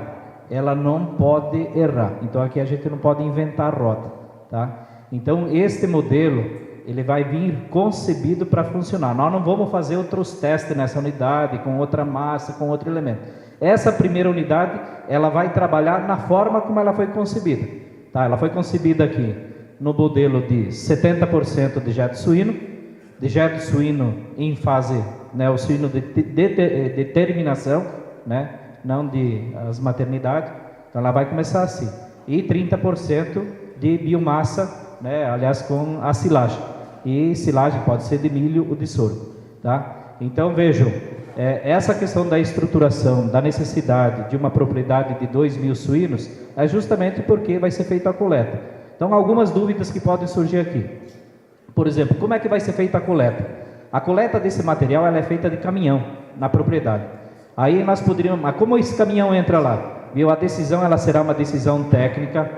ela não pode errar, então aqui a gente não pode inventar rota, tá? Então este modelo, ele vai vir concebido para funcionar, nós não vamos fazer outros testes nessa unidade, com outra massa, com outro elemento. Essa primeira unidade, ela vai trabalhar na forma como ela foi concebida, tá? Ela foi concebida aqui no modelo de 70% de dejeto suíno em fase, o suíno de terminação, não de as maternidades. Então ela vai começar assim. E 30% de biomassa, né? Aliás, com a silagem. E silagem pode ser de milho ou de sorgo, tá? Então vejam, essa questão da estruturação, da necessidade de uma propriedade de 2.000 suínos, é justamente porque vai ser feita a coleta. Então algumas dúvidas que podem surgir aqui. Por exemplo, como é que vai ser feita a coleta? A coleta desse material ela é feita de caminhão na propriedade. Aí nós poderíamos, mas como esse caminhão entra lá? Viu? A decisão ela será uma decisão técnica.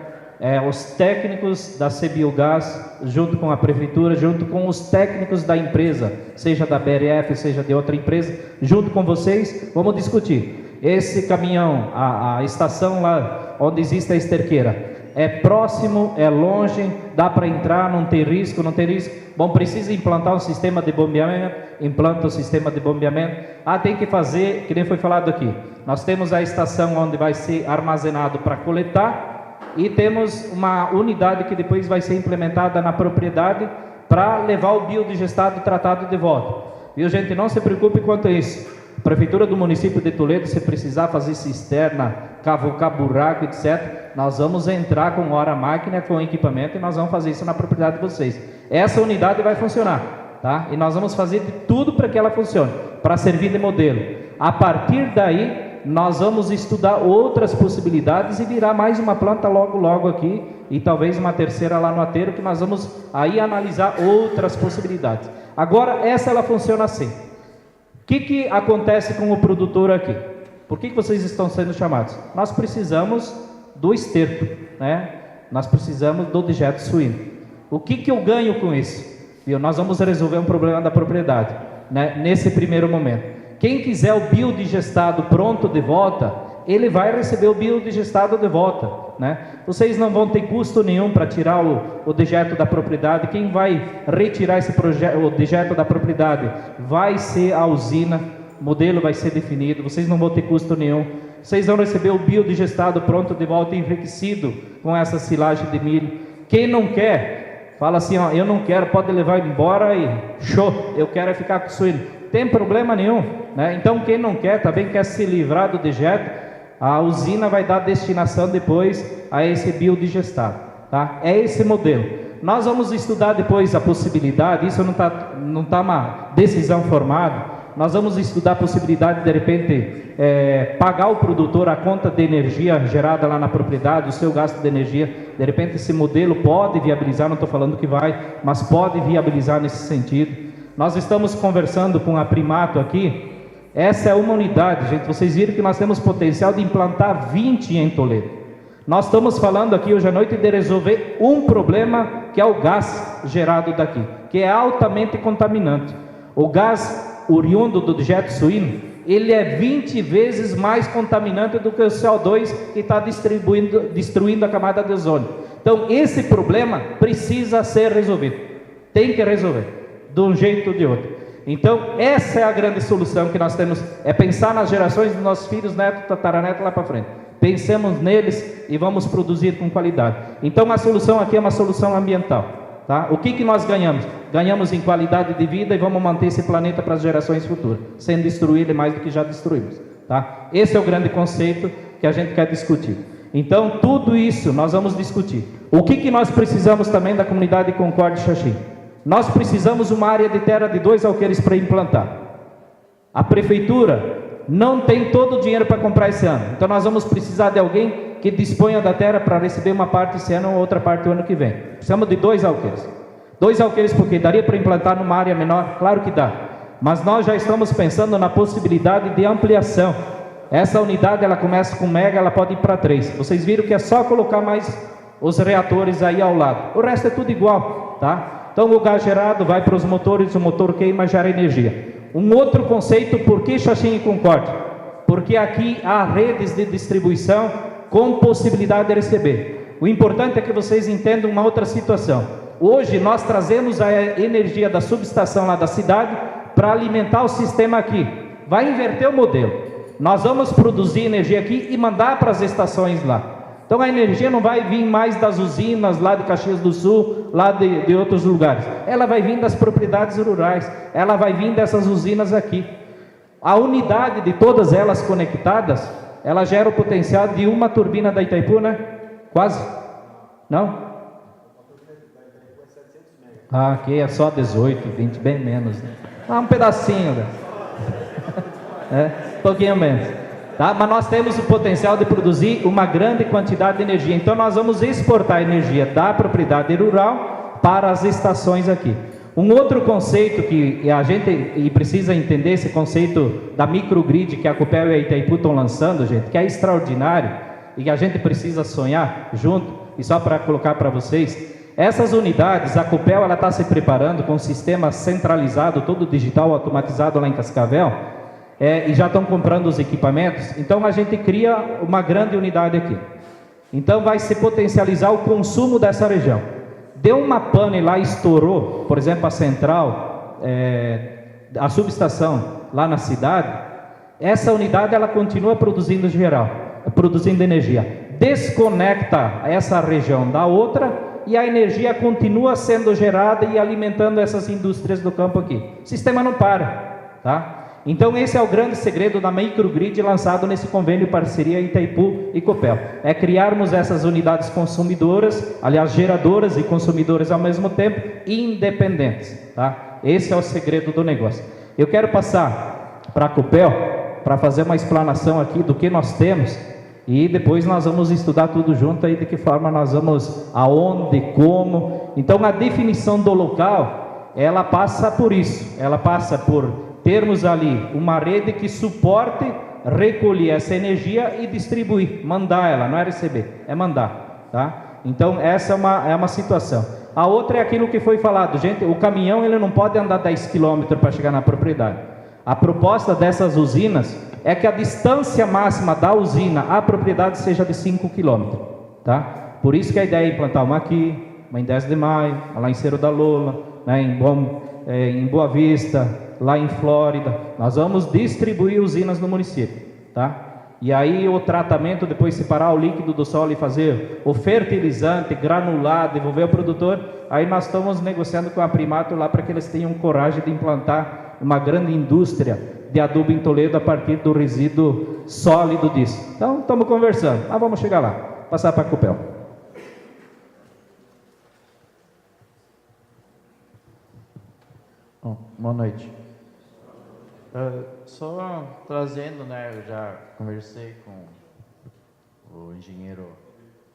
Os técnicos da CBiogás, junto com a prefeitura, junto com os técnicos da empresa, seja da BRF, seja de outra empresa, junto com vocês, vamos discutir. Esse caminhão, a estação lá onde existe a esterqueira, é próximo, é longe, dá para entrar, não tem risco, não tem risco. Bom, precisa implantar um sistema de bombeamento, implanta o sistema de bombeamento. Tem que fazer, que nem foi falado aqui, nós temos a estação onde vai ser armazenado para coletar, e temos uma unidade que depois vai ser implementada na propriedade para levar o biodigestado tratado de volta. Viu, gente? Não se preocupe quanto a isso. A Prefeitura do município de Toledo, se precisar fazer cisterna, cavocar buraco, etc., nós vamos entrar com hora máquina, com equipamento, e nós vamos fazer isso na propriedade de vocês. Essa unidade vai funcionar, tá? E nós vamos fazer de tudo para que ela funcione, para servir de modelo. A partir daí, nós vamos estudar outras possibilidades e virar mais uma planta logo aqui, e talvez uma terceira lá no aterro, que nós vamos aí analisar outras possibilidades. Agora, ela funciona assim. O que acontece com o produtor aqui? Por que vocês estão sendo chamados? Nós precisamos do esterco, né? Nós precisamos do dejeto suíno. O que eu ganho com isso? Viu? Nós vamos resolver um problema da propriedade, né? Nesse primeiro momento. Quem quiser o biodigestado pronto de volta, ele vai receber o biodigestado de volta, né? Vocês não vão ter custo nenhum para tirar o dejeto da propriedade. Quem vai retirar o dejeto da propriedade vai ser a usina, o modelo vai ser definido, vocês não vão ter custo nenhum. Vocês vão receber o biodigestado pronto de volta, enriquecido com essa silagem de milho. Quem não quer, fala assim, ó, eu não quero, pode levar embora e show, eu quero ficar com o suíno. Tem problema nenhum, né? Então quem não quer, também quer se livrar do dejeto, a usina vai dar destinação depois a esse biodigestado, tá? É esse modelo. Nós vamos estudar depois a possibilidade, isso não tá uma decisão formada, nós vamos estudar a possibilidade de repente pagar o produtor a conta de energia gerada lá na propriedade, o seu gasto de energia. De repente esse modelo pode viabilizar, não estou falando que vai, mas pode viabilizar nesse sentido. Nós estamos conversando com a Primato aqui. Essa é uma unidade, gente. Vocês viram que nós temos potencial de implantar 20 em Toledo. Nós estamos falando aqui hoje à noite de resolver um problema, que é o gás gerado daqui, que é altamente contaminante. O gás oriundo do dejeto suíno, ele é 20 vezes mais contaminante do que o CO2 que está destruindo a camada de ozônio. Então, esse problema precisa ser resolvido. Tem que resolver, de um jeito ou de outro. Então, essa é a grande solução que nós temos, é pensar nas gerações dos nossos filhos, netos, tataranetos lá para frente. Pensemos neles e vamos produzir com qualidade. Então, a solução aqui é uma solução ambiental, tá? O que nós ganhamos? Ganhamos em qualidade de vida e vamos manter esse planeta para as gerações futuras, sem destruir ele mais do que já destruímos, tá? Esse é o grande conceito que a gente quer discutir. Então, tudo isso nós vamos discutir. O que nós precisamos também da comunidade de Concórdia e Xaxim? Nós precisamos uma área de terra de 2 alqueires para implantar. A prefeitura não tem todo o dinheiro para comprar esse ano. Então nós vamos precisar de alguém que disponha da terra para receber uma parte esse ano ou outra parte o ano que vem. Precisamos de 2 alqueires. 2 alqueires porque daria para implantar numa área menor? Claro que dá. Mas nós já estamos pensando na possibilidade de ampliação. Essa unidade ela começa com mega, ela pode ir para 3. Vocês viram que é só colocar mais os reatores aí ao lado. O resto é tudo igual, tá? Então o gás gerado vai para os motores, o motor queima, gera energia. Um outro conceito, por que Xaxim e Concórdia? Porque aqui há redes de distribuição com possibilidade de receber. O importante é que vocês entendam uma outra situação. Hoje nós trazemos a energia da subestação lá da cidade para alimentar o sistema aqui. Vai inverter o modelo. Nós vamos produzir energia aqui e mandar para as estações lá. Então a energia não vai vir mais das usinas lá de Caxias do Sul, lá de outros lugares. Ela vai vir das propriedades rurais, ela vai vir dessas usinas aqui. A unidade de todas elas conectadas, ela gera o potencial de uma turbina da Itaipu, né? Quase? Não? Ah, aqui é só 18, 20, bem menos, né? Ah, um pedacinho, né? Um pouquinho menos, tá? Mas nós temos o potencial de produzir uma grande quantidade de energia, então nós vamos exportar energia da propriedade rural para as estações aqui. Um outro conceito que a gente precisa entender, esse conceito da microgrid que a Copel e a Itaipu estão lançando, gente, que é extraordinário e que a gente precisa sonhar junto, e só para colocar para vocês, essas unidades, a Copel ela está se preparando com um sistema centralizado, todo digital, automatizado lá em Cascavel, e já estão comprando os equipamentos, então a gente cria uma grande unidade aqui. Então vai se potencializar o consumo dessa região. Deu uma pane lá, estourou, por exemplo, a central, a subestação lá na cidade, essa unidade ela continua produzindo produzindo energia. Desconecta essa região da outra e a energia continua sendo gerada e alimentando essas indústrias do campo aqui. O sistema não para, tá? Então esse é o grande segredo da microgrid lançado nesse convênio parceria Itaipu e Copel. É criarmos essas unidades consumidoras, aliás geradoras e consumidoras ao mesmo tempo, independentes, tá? Esse é o segredo do negócio. Eu quero passar para a Copel para fazer uma explanação aqui do que nós temos e depois nós vamos estudar tudo junto aí de que forma nós vamos, aonde, como. Então a definição do local, ela passa por isso, ela passa por termos ali uma rede que suporte recolher essa energia e distribuir, mandar ela, não é receber, é mandar, tá? Então essa é uma situação. A outra é aquilo que foi falado, gente, o caminhão ele não pode andar 10 km para chegar na propriedade. A proposta dessas usinas é que a distância máxima da usina à propriedade seja de 5 km, tá? Por isso que a ideia é implantar uma aqui, uma em 10 de maio, lá em Cerro da Lola, né, em Boa Vista, lá em Flórida. Nós vamos distribuir usinas no município, tá? E aí o tratamento, depois separar o líquido do solo e fazer o fertilizante, granular, devolver ao produtor, aí nós estamos negociando com a Primato lá para que eles tenham coragem de implantar uma grande indústria de adubo em Toledo a partir do resíduo sólido disso. Então estamos conversando, mas vamos chegar lá, passar para a Copel. Boa noite. Só trazendo, né, eu já conversei com o engenheiro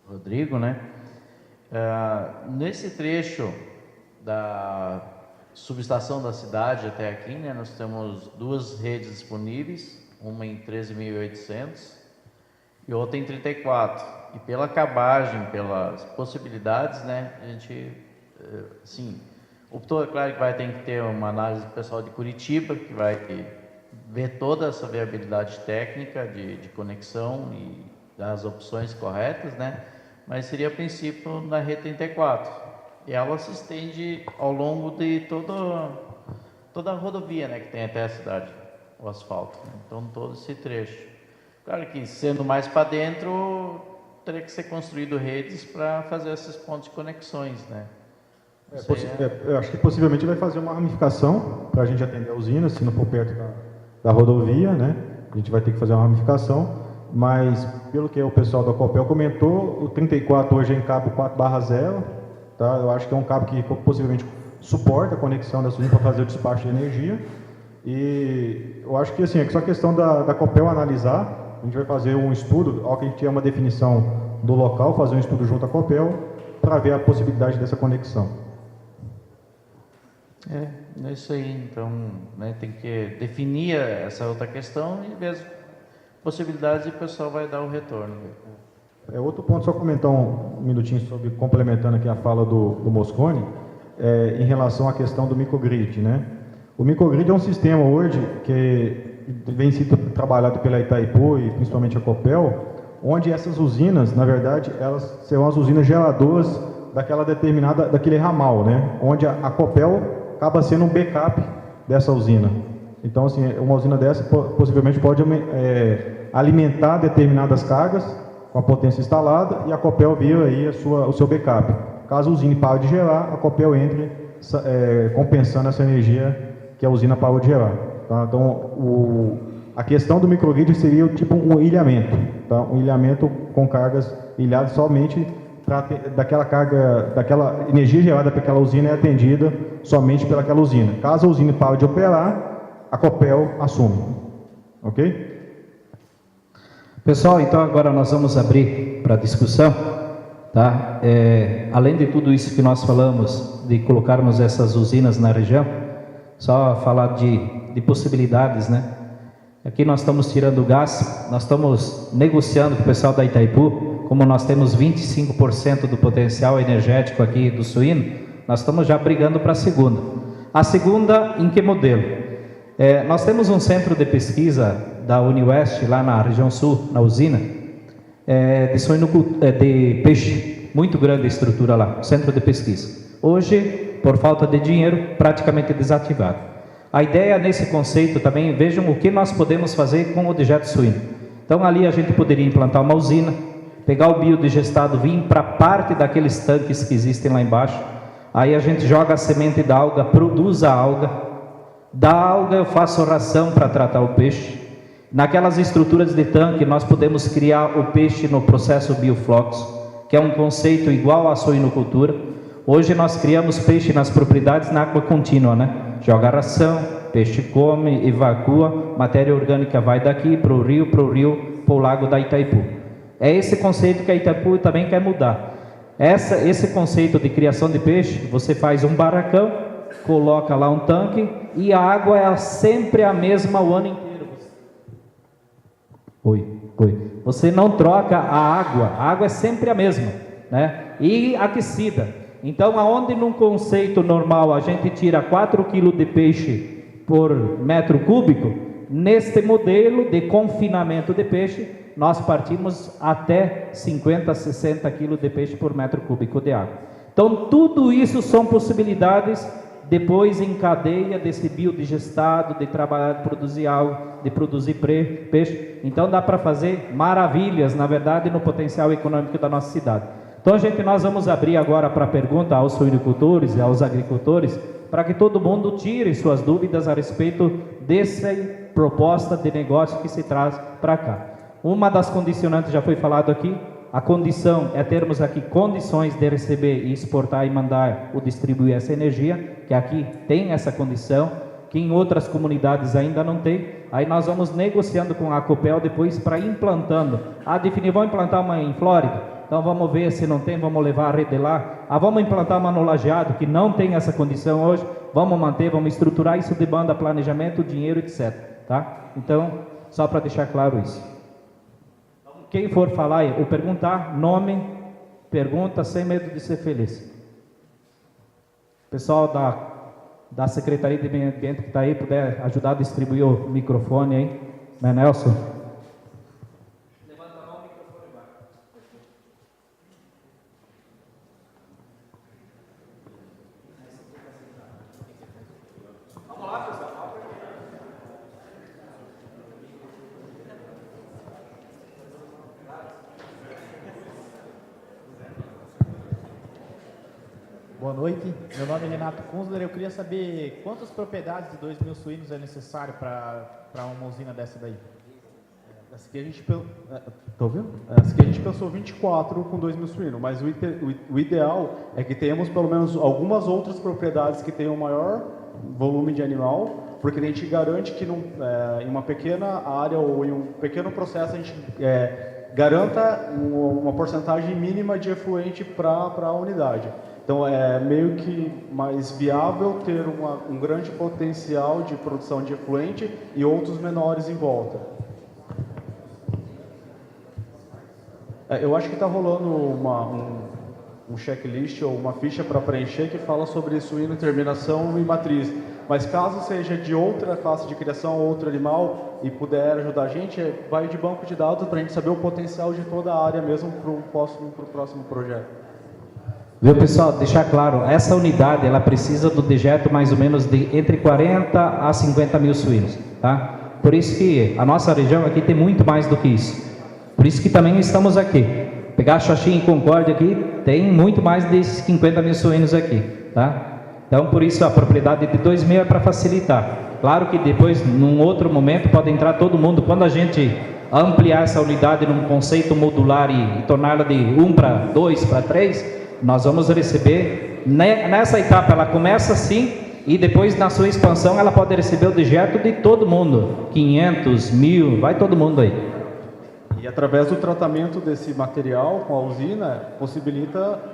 Rodrigo, né, nesse trecho da subestação da cidade até aqui, né, nós temos duas redes disponíveis, uma em 13.800 e outra em 34, e pela cabagem, pelas possibilidades, né, a gente, sim, optou, é claro que vai ter que ter uma análise do pessoal de Curitiba, que vai ver toda essa viabilidade técnica de conexão e das opções corretas, né? Mas seria a princípio na rede 34. E ela se estende ao longo de toda a rodovia, né, que tem até a cidade, o asfalto, né? Então todo esse trecho. Claro que sendo mais para dentro, teria que ser construído redes para fazer esses pontos de conexões, né? Eu acho que possivelmente vai fazer uma ramificação para a gente atender a usina, se não for perto da rodovia, né? A gente vai ter que fazer uma ramificação, mas pelo que o pessoal da Copel comentou, o 34 hoje é em cabo 4/0, tá? Eu acho que é um cabo que possivelmente suporta a conexão da usina para fazer o despacho de energia, e eu acho que assim, é só questão da Copel analisar. A gente vai fazer um estudo, ao que a gente tiver uma definição do local, fazer um estudo junto à Copel para ver a possibilidade dessa conexão. É isso aí, então, né, tem que definir essa outra questão e ver as possibilidades e o pessoal vai dar o retorno. Outro ponto, só comentar um minutinho sobre, complementando aqui a fala do Mosconi, em relação à questão do microgrid, né? O microgrid é um sistema hoje que vem sendo trabalhado pela Itaipu e principalmente a Copel, onde essas usinas, na verdade, elas serão as usinas geradoras daquele ramal, né? Onde a Copel acaba sendo um backup dessa usina. Então, assim, uma usina dessa possivelmente pode alimentar determinadas cargas com a potência instalada e a Copel vira aí o seu backup. Caso a usina pare de gerar, a Copel entre compensando essa energia que a usina parou de gerar. Tá? Então, A questão do microgrid seria tipo um ilhamento, tá? Um ilhamento com cargas ilhadas somente para daquela energia gerada para aquela usina é atendida somente pelaquela usina. Caso a usina pare de operar, a Copel assume. Ok? Pessoal, então agora nós vamos abrir para discussão, tá? Além de tudo isso que nós falamos, de colocarmos essas usinas na região, só falar de possibilidades, né? Aqui nós estamos tirando gás, nós estamos negociando com o pessoal da Itaipu, como nós temos 25% do potencial energético aqui do suíno, nós estamos já brigando para a segunda. A segunda, em que modelo? Nós temos um centro de pesquisa da Uniwest, lá na região sul, na usina, de peixe, muito grande a estrutura lá, centro de pesquisa. Hoje, por falta de dinheiro, praticamente desativado. A ideia nesse conceito também, vejam o que nós podemos fazer com o dejeto suíno. Então ali a gente poderia implantar uma usina, pegar o biodigestado, vir para parte daqueles tanques que existem lá embaixo, aí a gente joga a semente da alga, produz a alga, da alga eu faço ração para tratar o peixe. Naquelas estruturas de tanque nós podemos criar o peixe no processo bioflux, que é um conceito igual à suinocultura. Hoje nós criamos peixe nas propriedades na água contínua, né? Joga ração, peixe come, evacua, matéria orgânica vai daqui para o rio, para o lago da Itaipu. É esse conceito que a Itaipu também quer mudar. Esse conceito de criação de peixe, você faz um barracão, coloca lá um tanque e a água é sempre a mesma o ano inteiro. Você não troca a água é sempre a mesma, né? E aquecida. Então, aonde num conceito normal a gente tira 4 kg de peixe por metro cúbico, neste modelo de confinamento de peixe, nós partimos até 50, 60 kg de peixe por metro cúbico de água. Então, tudo isso são possibilidades depois em cadeia desse biodigestado, de trabalhar, de produzir algo, de produzir peixe. Então, dá para fazer maravilhas, na verdade, no potencial econômico da nossa cidade. Então, nós vamos abrir agora para pergunta aos suinocultores e aos agricultores, para que todo mundo tire suas dúvidas a respeito dessa proposta de negócio que se traz para cá. Uma das condicionantes já foi falado aqui, a condição é termos aqui condições de receber e exportar e mandar ou distribuir essa energia, que aqui tem essa condição, que em outras comunidades ainda não tem. Aí nós vamos negociando com a Copel depois para implantando. Vamos implantar uma em Flórida? Então vamos ver se não tem, vamos levar a rede lá. Vamos implantar uma no Lajeado, que não tem essa condição hoje. Vamos manter, vamos estruturar isso de banda, planejamento, dinheiro, etc. Tá? Então, só para deixar claro isso. Quem for falar ou perguntar, nome, pergunta sem medo de ser feliz. Pessoal da Secretaria de Meio Ambiente que está aí, puder ajudar a distribuir o microfone aí, né, Nelson? Levanta a mão, o microfone vai. Vamos lá, pessoal. Boa noite, meu nome é Renato Kunzler. Eu queria saber quantas propriedades de 2.000 suínos é necessário para uma usina dessa daí? Essa aqui a gente, tá ouvindo? Essa aqui a gente pensou 24 com 2.000 suínos, mas o ideal é que tenhamos pelo menos algumas outras propriedades que tenham maior volume de animal, porque a gente garante que em uma pequena área ou em um pequeno processo a gente garanta uma porcentagem mínima de efluente para a unidade. Então, é meio que mais viável ter um grande potencial de produção de efluente e outros menores em volta. Eu acho que está rolando um checklist ou uma ficha para preencher que fala sobre suíno, terminação e matriz. Mas caso seja de outra classe de criação, outro animal, e puder ajudar a gente, vai de banco de dados para a gente saber o potencial de toda a área mesmo para o próximo projeto. Viu, pessoal, deixar claro, essa unidade ela precisa do dejeto mais ou menos de entre 40 a 50 mil suínos, tá? Por isso que a nossa região aqui tem muito mais do que isso. Por isso que também estamos aqui. Pegar Xaxim e Concórdia aqui, tem muito mais de 50 mil suínos aqui, tá? Então, por isso a propriedade de 2.000 é para facilitar. Claro que depois, num outro momento, pode entrar todo mundo. Quando a gente ampliar essa unidade num conceito modular e torná-la de 1 para 2 para 3, nós vamos receber, nessa etapa ela começa assim, e depois na sua expansão ela pode receber o dejeto de todo mundo, 500, 1000, vai todo mundo aí. E através do tratamento desse material com a usina,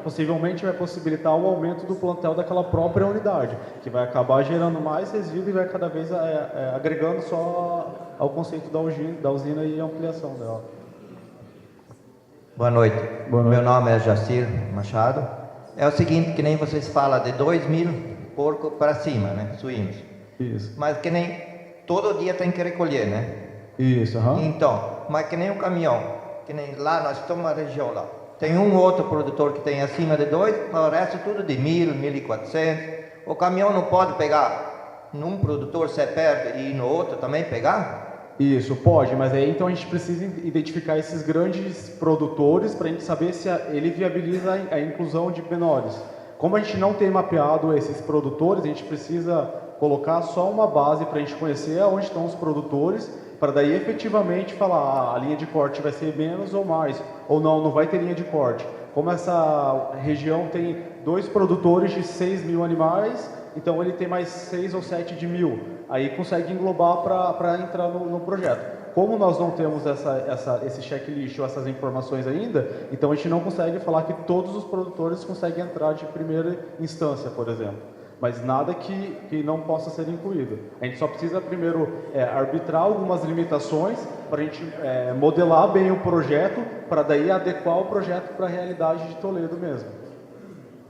possivelmente vai possibilitar o aumento do plantel daquela própria unidade, que vai acabar gerando mais resíduo e vai cada vez agregando só ao conceito da usina e ampliação dela. Boa noite. Boa noite. Meu nome é Jacir Machado. É o seguinte, que nem vocês falam de 2.000 porcos para cima, né, suínos. Isso. Mas que nem todo dia tem que recolher, né? Isso, aham. Então, mas que nem um caminhão, que nem lá nós estamos numa região lá. Tem um outro produtor que tem acima de 2, mas o resto tudo de 1.000, 1.400. O caminhão não pode pegar num produtor ser perto e no outro também pegar? Isso, pode, mas aí então a gente precisa identificar esses grandes produtores para a gente saber se ele viabiliza a inclusão de menores. Como a gente não tem mapeado esses produtores, a gente precisa colocar só uma base para a gente conhecer onde estão os produtores, para daí efetivamente falar, a linha de corte vai ser menos ou mais, ou não vai ter linha de corte. Como essa região tem 2 produtores de 6.000 animais, então ele tem mais 6 ou 7 de 1.000, aí consegue englobar para entrar no projeto. Como nós não temos esse checklist ou essas informações ainda, então a gente não consegue falar que todos os produtores conseguem entrar de primeira instância, por exemplo. Mas nada que não possa ser incluído. A gente só precisa primeiro arbitrar algumas limitações para a gente modelar bem o projeto, para daí adequar o projeto para a realidade de Toledo mesmo.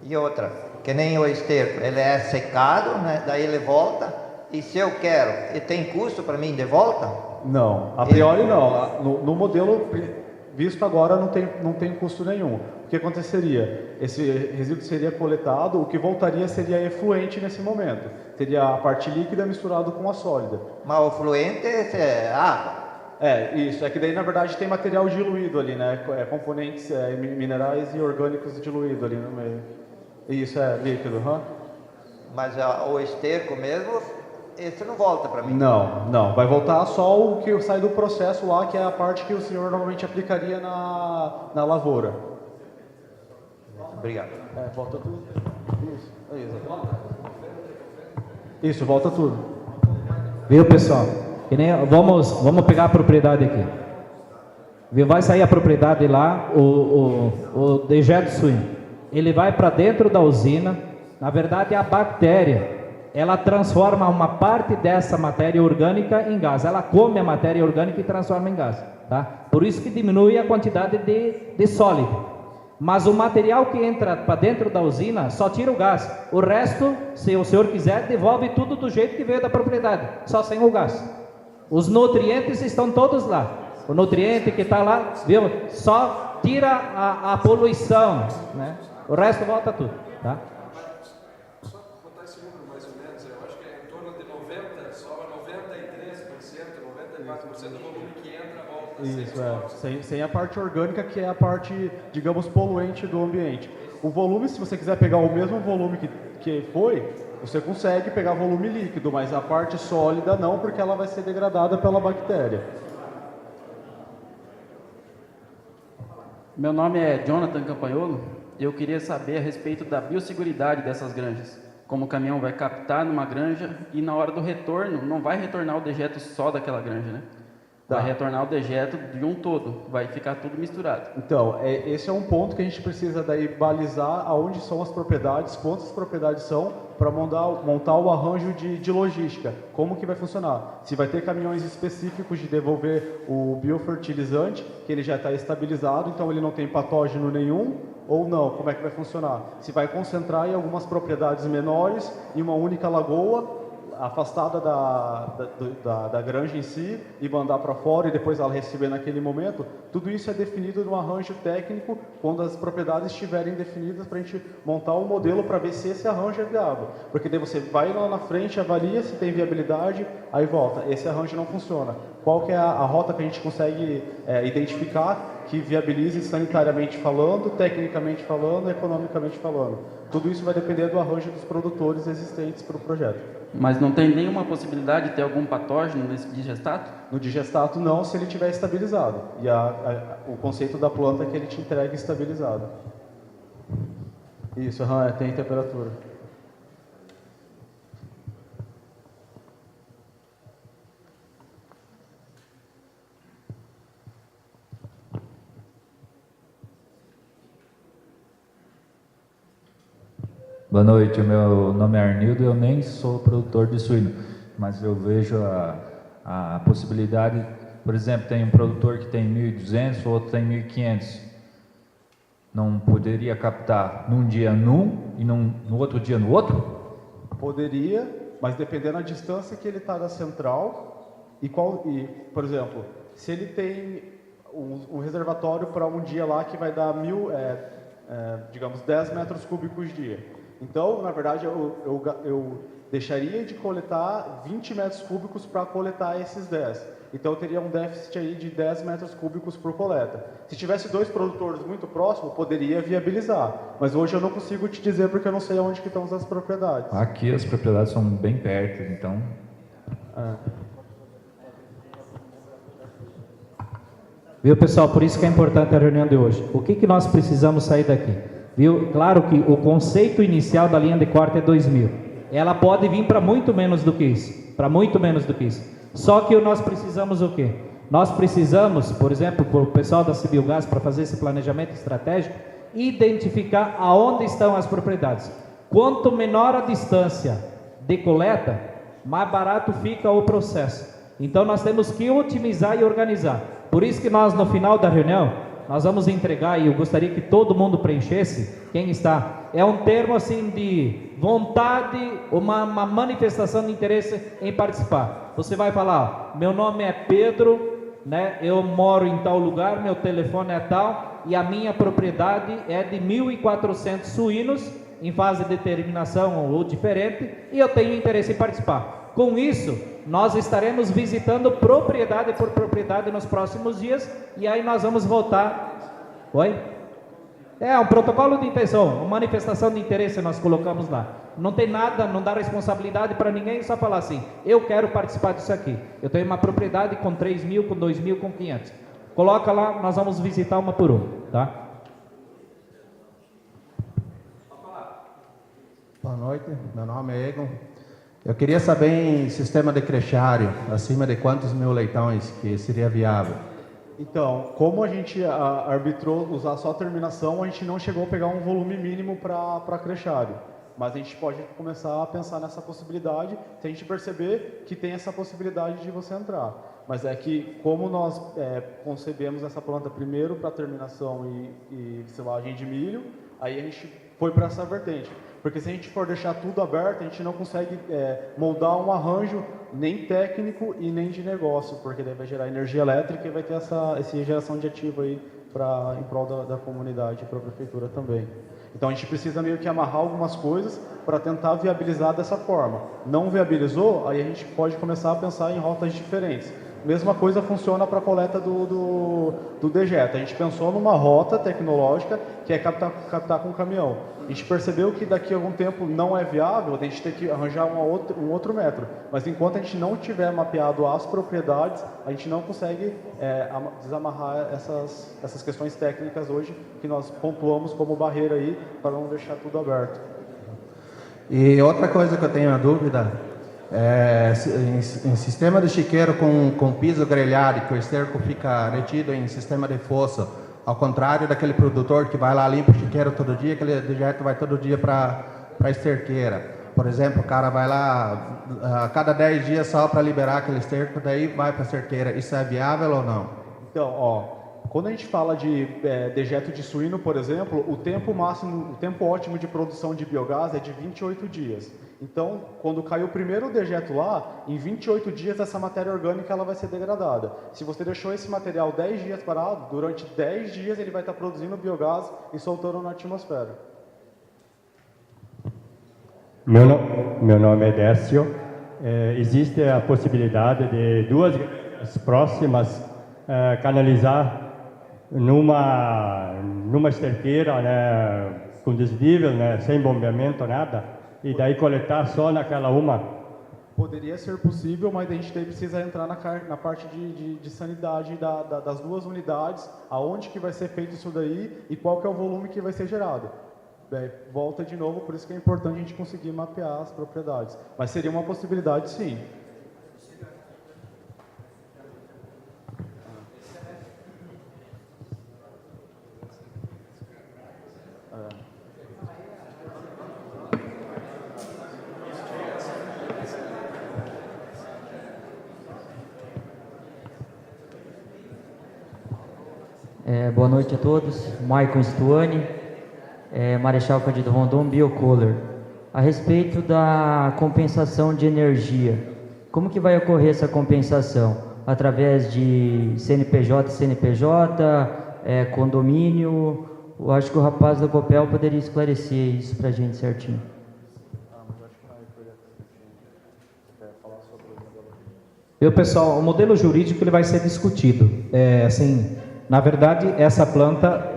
E outra, que nem o esterco, ele é secado, né? Daí ele volta, e se eu quero, e tem custo para mim de volta? Não, a priori não. No modelo visto agora não tem custo nenhum. O que aconteceria? Esse resíduo seria coletado, o que voltaria seria efluente nesse momento. Teria a parte líquida misturada com a sólida. Mas o fluente é água. Isso. É que daí, na verdade, tem material diluído ali, né? Componentes minerais e orgânicos diluídos ali no meio. Isso, líquido. Mas o esterco mesmo, esse não volta para mim. Não. Vai voltar só o que sai do processo lá, que é a parte que o senhor normalmente aplicaria na lavoura. Obrigado. Volta tudo. Isso, volta tudo. Viu, pessoal? Que nem, vamos pegar a propriedade aqui. Viu? Vai sair a propriedade lá, o dejeto suíno. Ele vai para dentro da usina. Na verdade, a bactéria, ela transforma uma parte dessa matéria orgânica em gás. Ela come a matéria orgânica e transforma em gás. Tá? Por isso que diminui a quantidade de sólido. Mas o material que entra para dentro da usina só tira o gás. O resto, se o senhor quiser, devolve tudo do jeito que veio da propriedade, só sem o gás. Os nutrientes estão todos lá. O nutriente que está lá, viu? Só tira a poluição, né? O resto volta tudo, tá? Só botar esse número mais ou menos, eu acho que é em torno de 90, só 93%, 94% do volume que entra volta. Isso, sem a parte orgânica, que é a parte, digamos, poluente do ambiente. O volume, se você quiser pegar o mesmo volume que foi, você consegue pegar volume líquido, mas a parte sólida não, porque ela vai ser degradada pela bactéria. Meu nome é Jonathan Campanholo e eu queria saber a respeito da biosseguridade dessas granjas. Como o caminhão vai captar numa granja e na hora do retorno não vai retornar o dejeto só daquela granja, né? Vai retornar o dejeto de um todo, vai ficar tudo misturado. Então, esse é um ponto que a gente precisa daí balizar aonde são as propriedades, quantas propriedades são, para montar o arranjo de logística. Como que vai funcionar? Se vai ter caminhões específicos de devolver o biofertilizante, que ele já está estabilizado, então ele não tem patógeno nenhum, ou não, como é que vai funcionar? Se vai concentrar em algumas propriedades menores, em uma única lagoa, afastada da granja em si, e mandar para fora e depois ela receber naquele momento, tudo isso é definido no arranjo técnico quando as propriedades estiverem definidas, para a gente montar um modelo para ver se esse arranjo é viável. Porque daí você vai lá na frente, avalia se tem viabilidade, aí volta, esse arranjo não funciona. Qual que é a rota que a gente consegue identificar que viabilize sanitariamente falando, tecnicamente falando, economicamente falando? Tudo isso vai depender do arranjo dos produtores existentes para o projeto. Mas não tem nenhuma possibilidade de ter algum patógeno nesse digestato? No digestato não, se ele estiver estabilizado. E o conceito da planta é que ele te entrega estabilizado. Isso, tem temperatura. Boa noite, o meu nome é Arnildo, eu nem sou produtor de suíno, mas eu vejo a possibilidade, por exemplo, tem um produtor que tem 1.200, o outro tem 1.500, não poderia captar num dia num e no outro dia no outro? Poderia, mas dependendo da distância que ele está da central por exemplo, se ele tem um reservatório para um dia lá que vai dar digamos 10 metros cúbicos dia. Então, na verdade, eu deixaria de coletar 20 metros cúbicos para coletar esses 10. Então, eu teria um déficit aí de 10 metros cúbicos por coleta. Se tivesse 2 produtores muito próximos, poderia viabilizar. Mas hoje eu não consigo te dizer porque eu não sei onde que estão as propriedades. Aqui as propriedades são bem perto, então... Viu, pessoal? Por isso que é importante a reunião de hoje. O que nós precisamos sair daqui? Viu? Claro que o conceito inicial da linha de corte é 2.000. Ela pode vir para muito menos do que isso. Para muito menos do que isso. Só que nós precisamos o quê? Nós precisamos, por exemplo, para o pessoal da Cibiogás, para fazer esse planejamento estratégico, identificar aonde estão as propriedades. Quanto menor a distância de coleta, mais barato fica o processo. Então nós temos que otimizar e organizar. Por isso que nós, no final da reunião, nós vamos entregar, e eu gostaria que todo mundo preenchesse, quem está, é um termo assim de vontade, uma manifestação de interesse em participar. Você vai falar, meu nome é Pedro, né? Eu moro em tal lugar, meu telefone é tal, e a minha propriedade é de 1.400 suínos, em fase de terminação ou diferente, e eu tenho interesse em participar. Com isso, nós estaremos visitando propriedade por propriedade nos próximos dias, e aí nós vamos voltar. Oi? É um protocolo de intenção, uma manifestação de interesse nós colocamos lá. Não tem nada, não dá responsabilidade para ninguém, só falar assim, eu quero participar disso aqui. Eu tenho uma propriedade com 3.000, com 2.000, com 500. Coloca lá, nós vamos visitar uma por uma, tá? Boa noite, meu nome é Egon. Eu queria saber em sistema de crechário, acima de quantos mil leitões que seria viável? Então, como a gente arbitrou usar só terminação, a gente não chegou a pegar um volume mínimo para crechário. Mas a gente pode começar a pensar nessa possibilidade, se a gente perceber que tem essa possibilidade de você entrar. Mas é que, como nós concebemos essa planta primeiro para terminação e silagem de milho, aí a gente foi para essa vertente. Porque se a gente for deixar tudo aberto, a gente não consegue moldar um arranjo nem técnico e nem de negócio, porque daí vai gerar energia elétrica e vai ter essa geração de ativo aí em prol da comunidade e para a prefeitura também. Então a gente precisa meio que amarrar algumas coisas para tentar viabilizar dessa forma. Não viabilizou, aí a gente pode começar a pensar em rotas diferentes. Mesma coisa funciona para a coleta do dejeto. A gente pensou numa rota tecnológica que é captar com caminhão. A gente percebeu que daqui a algum tempo não é viável, a gente tem que arranjar um outro método. Mas enquanto a gente não tiver mapeado as propriedades, a gente não consegue desamarrar essas questões técnicas hoje que nós pontuamos como barreira aí para não deixar tudo aberto. E outra coisa que eu tenho a dúvida, em sistema de chiqueiro com piso grelhado, que o esterco fica retido em sistema de fossa, ao contrário daquele produtor que vai lá, limpa o chiqueiro todo dia, aquele dejeto vai todo dia para a esterqueira. Por exemplo, o cara vai lá a cada 10 dias só para liberar aquele esterco, daí vai para a esterqueira. Isso é viável ou não? Então, quando a gente fala de dejeto de suíno, por exemplo, o tempo ótimo de produção de biogás é de 28 dias. Então, quando cai o primeiro dejeto lá, em 28 dias essa matéria orgânica ela vai ser degradada. Se você deixou esse material 10 dias parado, durante 10 dias ele vai estar produzindo biogás e soltando na atmosfera. Meu nome é Décio. Existe a possibilidade de duas próximas canalizar numa esterqueira, né, com desnível, né, sem bombeamento, nada, e daí coletar só naquela uma Poderia ser possível, mas a gente precisa entrar na parte de sanidade das duas unidades, aonde que vai ser feito isso daí e qual que é o volume que vai ser gerado. Volta de novo, por isso que é importante a gente conseguir mapear as propriedades. Mas seria uma possibilidade, sim. Boa noite a todos. Maicon Stuani, Marechal Cândido Rondon, Biocolor. A respeito da compensação de energia, como que vai ocorrer essa compensação? Através de CNPJ, condomínio? Eu acho que o rapaz da Copel poderia esclarecer isso para a gente certinho. Meu pessoal, o modelo jurídico ele vai ser discutido. Na verdade, essa planta,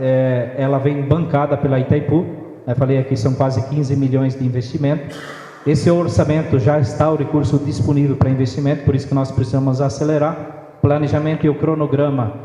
ela vem bancada pela Itaipu. Eu falei aqui, são quase 15 milhões de investimento. Esse orçamento já está o recurso disponível para investimento, por isso que nós precisamos acelerar. Planejamento e o cronograma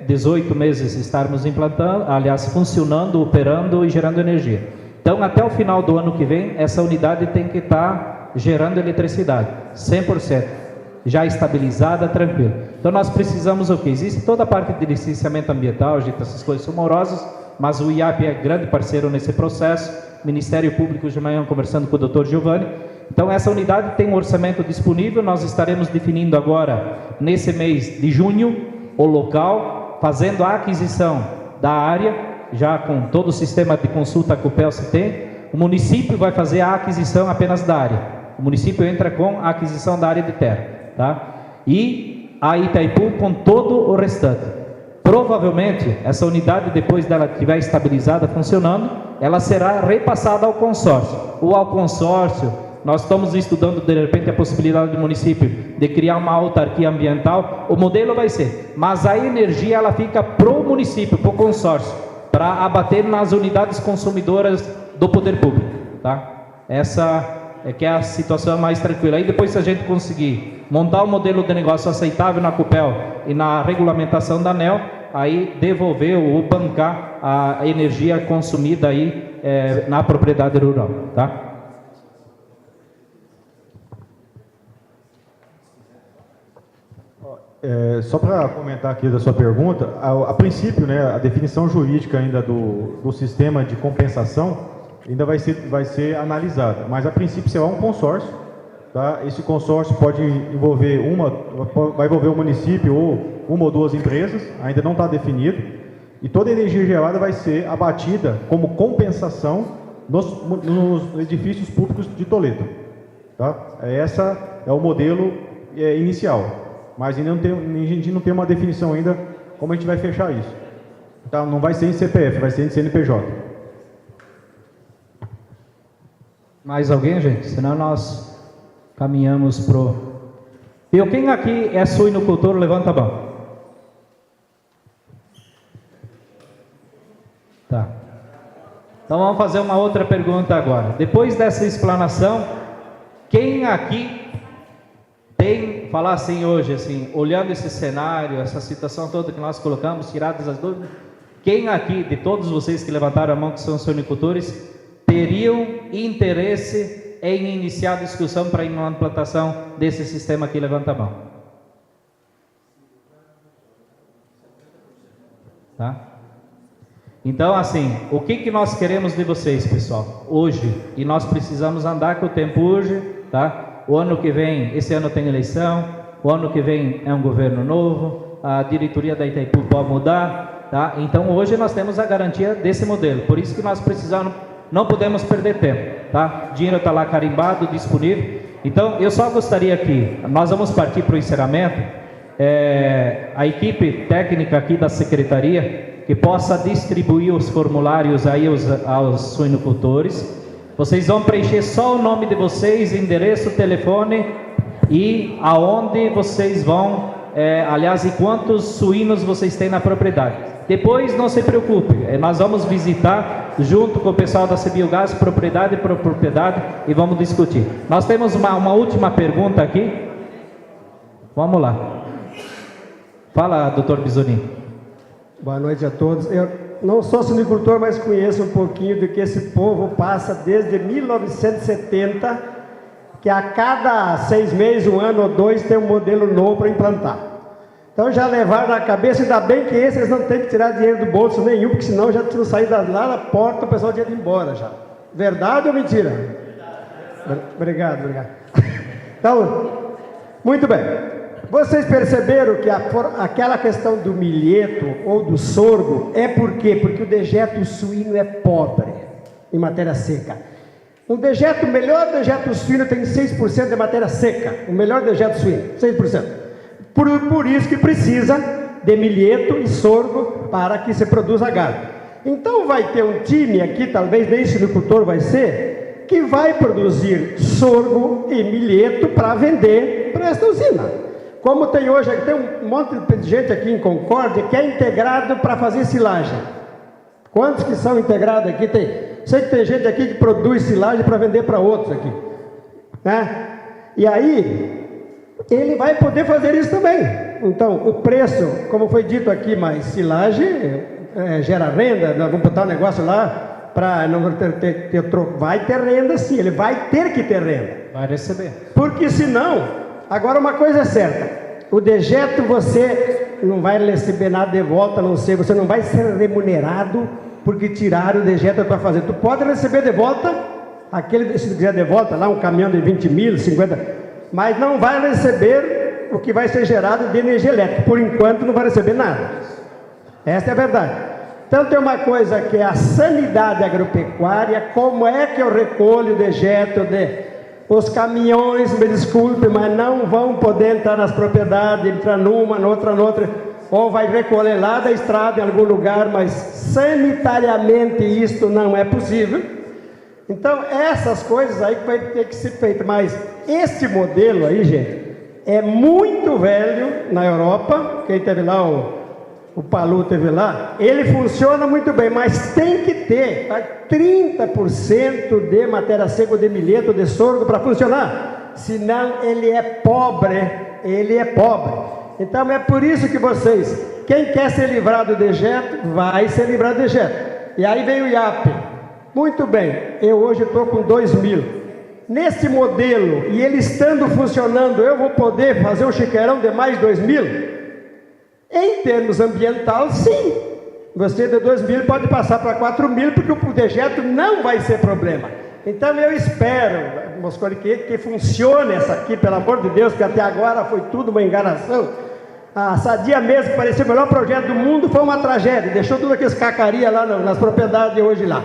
18 meses estarmos implantando, aliás, funcionando, operando e gerando energia. Então, até o final do ano que vem, essa unidade tem que estar gerando eletricidade, 100%. Já estabilizada, tranquilo. Então nós precisamos o quê? Existe toda a parte de licenciamento ambiental, gente, essas coisas são morosas, mas o IAP é grande parceiro nesse processo, Ministério Público de manhã conversando com o Dr. Giovanni. Então essa unidade tem um orçamento disponível, nós estaremos definindo agora, nesse mês de junho, o local, fazendo a aquisição da área, já com todo o sistema de consulta que o Copel se tem. O município vai fazer a aquisição apenas da área. O município entra com a aquisição da área de terra. Tá? E a Itaipu com todo o restante. Provavelmente essa unidade, depois dela estiver estabilizada, funcionando, ela será repassada ao consórcio. Ou ao consórcio, nós estamos estudando de repente a possibilidade do município de criar uma autarquia ambiental. O modelo vai ser, mas a energia ela fica pro município, pro consórcio, para abater nas unidades consumidoras do poder público. Tá? Essa que é a situação mais tranquila. Aí depois, se a gente conseguir montar um modelo de negócio aceitável na Copel e na regulamentação da ANEEL, aí devolver ou bancar a energia consumida aí na propriedade rural, tá? Só para comentar aqui da sua pergunta, a princípio, né, a definição jurídica ainda do sistema de compensação ainda vai ser analisada, mas a princípio será um consórcio, tá? Esse consórcio pode envolver vai envolver o município ou uma ou duas empresas, ainda não está definido, e toda a energia gerada vai ser abatida como compensação nos edifícios públicos de Toledo, tá? Esse é o modelo inicial, mas ainda a gente não tem uma definição ainda como a gente vai fechar isso. Tá? Não vai ser em CPF, vai ser em CNPJ. Mais alguém, gente? Senão nós caminhamos pro... E quem aqui é suinocultor, levanta a mão. Tá. Então vamos fazer uma outra pergunta agora. Depois dessa explanação, quem aqui tem, falar assim hoje, assim, olhando esse cenário, essa situação toda que nós colocamos, tiradas as dúvidas, quem aqui, de todos vocês que levantaram a mão que são suinocultores, teriam interesse em iniciar a discussão para a implantação desse sistema aqui? Levanta a mão. Tá? Então, assim, o que nós queremos de vocês, pessoal? Hoje, e nós precisamos andar com o tempo hoje, tá? O ano que vem, esse ano tem eleição, o ano que vem é um governo novo, a diretoria da Itaipu pode mudar, tá? Então, hoje nós temos a garantia desse modelo, por isso que nós precisamos... Não podemos perder tempo, tá? O dinheiro está lá carimbado, disponível. Então, eu só gostaria que nós vamos partir para o encerramento. A equipe técnica aqui da secretaria que possa distribuir os formulários aí aos suinocultores. Vocês vão preencher só o nome de vocês, endereço, telefone e aonde vocês vão aliás, e quantos suínos vocês têm na propriedade. Depois, não se preocupe, nós vamos visitar junto com o pessoal da Cebiogás, propriedade por propriedade, e vamos discutir. Nós temos uma última pergunta aqui. Vamos lá. Fala, doutor Bisoni. Boa noite a todos. Eu não sou suinicultor, mas conheço um pouquinho do que esse povo passa desde 1970, que a cada 6 meses, 1 ano ou 2, tem um modelo novo para implantar. Então já levaram na cabeça, ainda bem que esses não tem que tirar dinheiro do bolso nenhum, porque senão já tinham saído lá na porta, o pessoal tinha ido embora já. Verdade ou mentira? Obrigado, obrigado. Então, muito bem. Vocês perceberam que aquela questão do milheto ou do sorgo é por quê? Porque o dejeto suíno é pobre em matéria seca. O melhor dejeto suíno tem 6% de matéria seca. O melhor dejeto suíno, 6%. Por isso que precisa de milheto e sorgo para que se produza gado. Então vai ter um time aqui, talvez nem suinicultor vai ser, que vai produzir sorgo e milheto para vender para esta usina. Como tem hoje, tem um monte de gente aqui em Concórdia que é integrado para fazer silagem. Quantos que são integrados aqui? Sei que tem gente aqui que produz silagem para vender para outros aqui, né? E aí, ele vai poder fazer isso também. Então, o preço, como foi dito aqui, mas silagem gera renda, nós vamos botar um negócio lá para não vai ter renda sim, ele vai ter que ter renda. Vai receber. Porque senão... Agora uma coisa é certa, o dejeto você não vai receber nada de volta, a não ser, você não vai ser remunerado porque tiraram o dejeto para fazer. Tu pode receber de volta, se tu quiser de volta, lá um caminhão de 20 mil, 50, mas não vai receber o que vai ser gerado de energia elétrica. Por enquanto não vai receber nada. Esta é a verdade. Então tem uma coisa que é a sanidade agropecuária, como é que eu recolho o dejeto os caminhões, me desculpe, mas não vão poder entrar nas propriedades, entrar numa, noutra, ou vai recolher lá da estrada em algum lugar, mas sanitariamente isto não é possível. Então essas coisas aí que vai ter que ser feitas, mas esse modelo aí, gente, é muito velho na Europa. Quem teve lá, o Palu teve lá, ele funciona muito bem, mas tem que ter 30% de matéria seca, de milheto, de sorgo para funcionar, senão ele é pobre, Então é por isso que quem quer ser livrado do dejeto, vai ser livrado do dejeto. E aí vem o IAP, muito bem, eu hoje estou com 2.000, nesse modelo, e ele estando funcionando, eu vou poder fazer um chiqueirão de mais 2.000? Em termos ambiental, sim. Você de 2.000 pode passar para 4.000, porque o dejeto não vai ser problema. Então eu espero, Mosconi, que funcione essa aqui, pelo amor de Deus, que até agora foi tudo uma enganação. A Sadia mesmo, que parecia o melhor projeto do mundo, foi uma tragédia. Deixou tudo aqueles cacaria lá nas propriedades de hoje lá.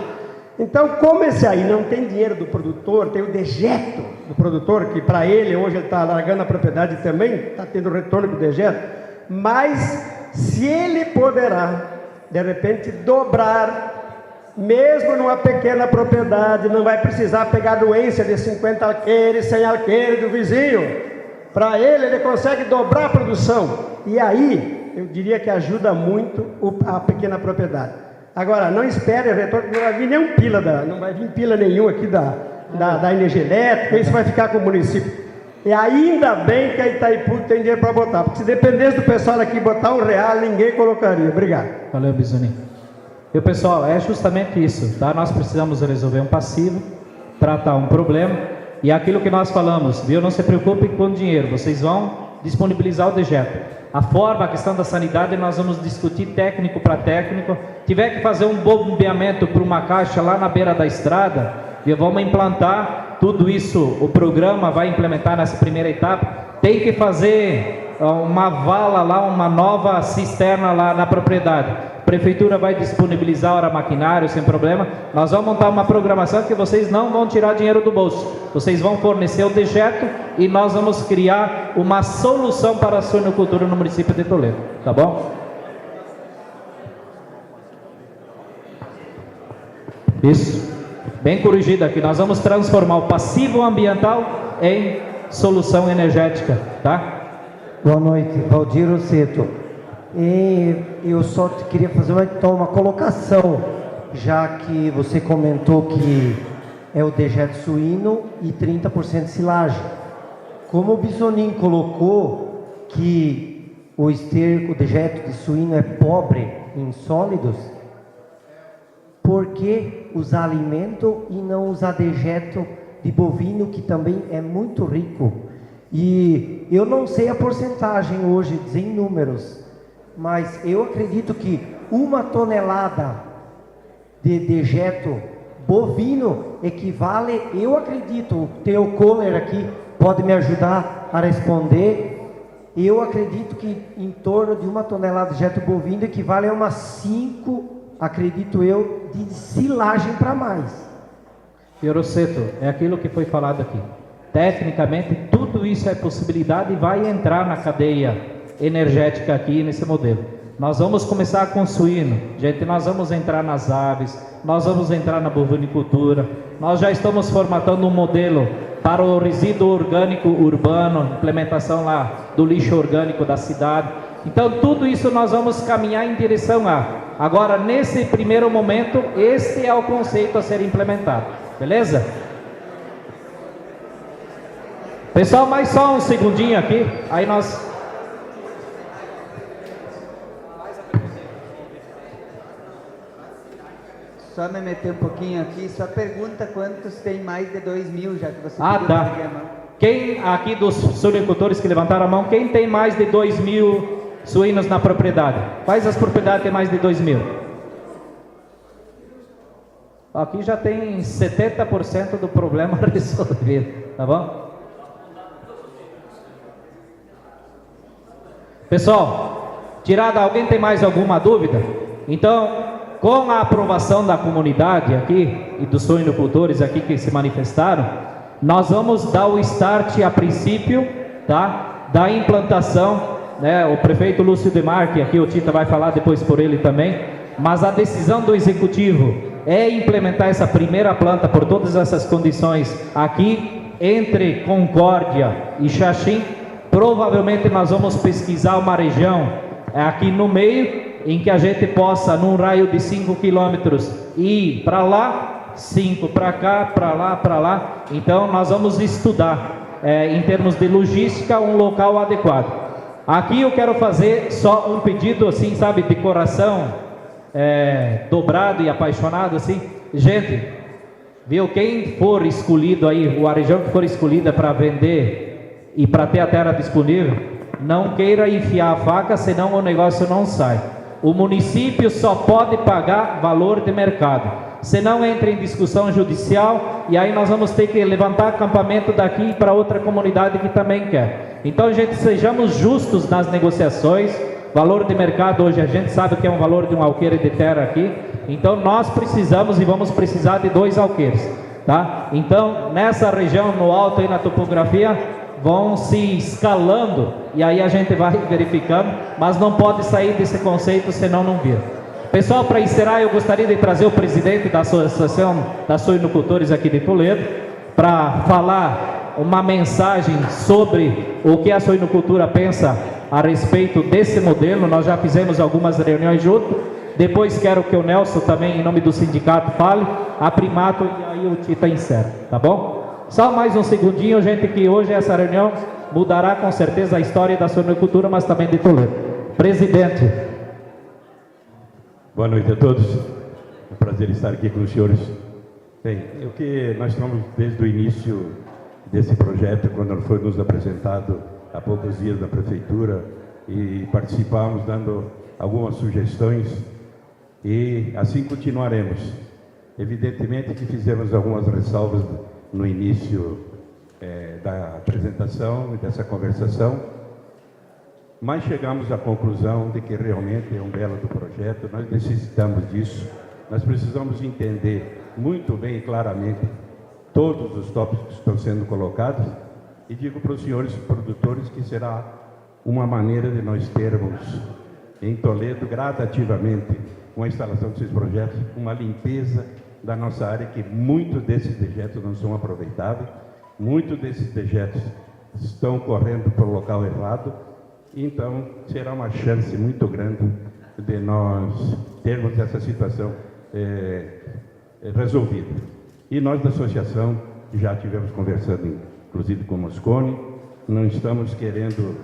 Então, como esse aí não tem dinheiro do produtor, tem o dejeto do produtor, que para ele hoje ele está largando a propriedade também, está tendo retorno do dejeto. Mas se ele poderá, de repente, dobrar, mesmo numa pequena propriedade, não vai precisar pegar doença de 50 alqueires, 100 alqueires do vizinho. Para ele consegue dobrar a produção. E aí, eu diria que ajuda muito a pequena propriedade. Agora, não espere retorno, não vai vir nenhum pila, não vai vir pila nenhum aqui da energia elétrica, isso vai ficar com o município. E ainda bem que a Itaipu tem dinheiro para botar, porque se dependesse do pessoal aqui botar R$1, ninguém colocaria. Obrigado. Valeu, Bisoni. E pessoal, é justamente isso, tá? Nós precisamos resolver um passivo, tratar um problema, e aquilo que nós falamos, viu? Não se preocupe com dinheiro, vocês vão disponibilizar o dejeto. A forma, a questão da sanidade, nós vamos discutir técnico para técnico. Tiver que fazer um bombeamento para uma caixa lá na beira da estrada, e vamos implantar tudo isso, o programa vai implementar nessa primeira etapa. Tem que fazer uma vala lá, uma nova cisterna lá na propriedade. A prefeitura vai disponibilizar hora maquinário sem problema. Nós vamos montar uma programação que vocês não vão tirar dinheiro do bolso. Vocês vão fornecer o dejeto e nós vamos criar uma solução para a suinocultura no município de Toledo. Tá bom? Isso. Bem corrigido aqui. Nós vamos transformar o passivo ambiental em solução energética, tá? Boa noite, Valdir Rosseto. E eu só queria fazer uma colocação, já que você comentou que é o dejeto suíno e 30% de silagem. Como o Bisonin colocou que o esterco, o dejeto de suíno é pobre em sólidos, por que usar alimento e não usar dejeto de bovino, que também é muito rico? E eu não sei a porcentagem hoje, dizer em números, mas eu acredito que 1 tonelada de dejeto bovino equivale, eu acredito, o Theo Kohler aqui pode me ajudar a responder, eu acredito que em torno de 1 tonelada de dejeto bovino equivale a umas 5, acredito eu, de silagem para mais. Rosseto, é aquilo que foi falado aqui. Tecnicamente, tudo isso é possibilidade e vai entrar na cadeia energética aqui nesse modelo. Nós vamos começar com suíno, gente, nós vamos entrar nas aves, nós vamos entrar na bovinicultura, nós já estamos formatando um modelo para o resíduo orgânico urbano, implementação lá do lixo orgânico da cidade. Então, tudo isso nós vamos caminhar em direção a. Agora, nesse primeiro momento, esse é o conceito a ser implementado, beleza? Pessoal, mais só um segundinho aqui, aí nós... Só me meter um pouquinho aqui, só pergunta quantos tem mais de 2.000, já que você Ah, tá. Quem aqui dos suinocultores que levantaram a mão, quem tem mais de 2.000 suínos na propriedade? Quais as propriedades têm mais de 2.000? Aqui já tem 70% do problema resolvido, tá bom? Pessoal, tirada, alguém tem mais alguma dúvida? Então, com a aprovação da comunidade aqui e dos suinocultores aqui que se manifestaram, nós vamos dar o start a princípio, tá? Da implantação, né? O prefeito Lúcio Demarque, aqui o Tita vai falar depois por ele também, mas a decisão do executivo é implementar essa primeira planta por todas essas condições aqui entre Concórdia e Xaxim. Provavelmente nós vamos pesquisar uma região aqui no meio, em que a gente possa, num raio de 5 quilômetros, ir para lá, 5 para cá, para lá. Então nós vamos estudar, em termos de logística, um local adequado. Aqui eu quero fazer só um pedido, assim, sabe, de coração dobrado e apaixonado, assim. Gente, viu, quem for escolhido aí, a região que for escolhida para vender e para ter a terra disponível, não queira enfiar a faca, senão o negócio não sai. O município só pode pagar valor de mercado, senão entra em discussão judicial e aí nós vamos ter que levantar acampamento daqui para outra comunidade que também quer. Então, gente, sejamos justos nas negociações. Valor de mercado hoje a gente sabe que é um valor de um alqueire de terra aqui, então nós precisamos e vamos precisar de 2 alqueires, tá? Então, nessa região, no alto aí na topografia, vão se escalando e aí a gente vai verificando, mas não pode sair desse conceito senão não vir. Pessoal, para encerrar, eu gostaria de trazer o presidente da Associação das Suinocultores aqui de Toledo para falar uma mensagem sobre o que a suinocultura pensa a respeito desse modelo. Nós já fizemos algumas reuniões juntos. Depois quero que o Nelson também, em nome do sindicato, fale, a Primato, e aí o Tita encerra, tá bom? Só mais um segundinho, gente, que hoje essa reunião mudará com certeza a história da suinocultura, mas também de Toledo. Presidente. Boa noite a todos. É um prazer estar aqui com os senhores. Bem, o que nós estamos desde o início desse projeto, quando ele foi nos apresentado há poucos dias da prefeitura, e participamos dando algumas sugestões, e assim continuaremos. Evidentemente que fizemos algumas ressalvas no início da apresentação e dessa conversação, mas chegamos à conclusão de que realmente é um belo do projeto, nós necessitamos disso, nós precisamos entender muito bem e claramente todos os tópicos que estão sendo colocados, e digo para os senhores produtores que será uma maneira de nós termos em Toledo, gradativamente, com a instalação desses projetos, uma limpeza da nossa área, que muitos desses dejetos não são aproveitáveis, muitos desses dejetos estão correndo para o local errado, Então, será uma chance muito grande de nós termos essa situação resolvida. E nós da associação já tivemos conversando, inclusive com o Moscone, não estamos querendo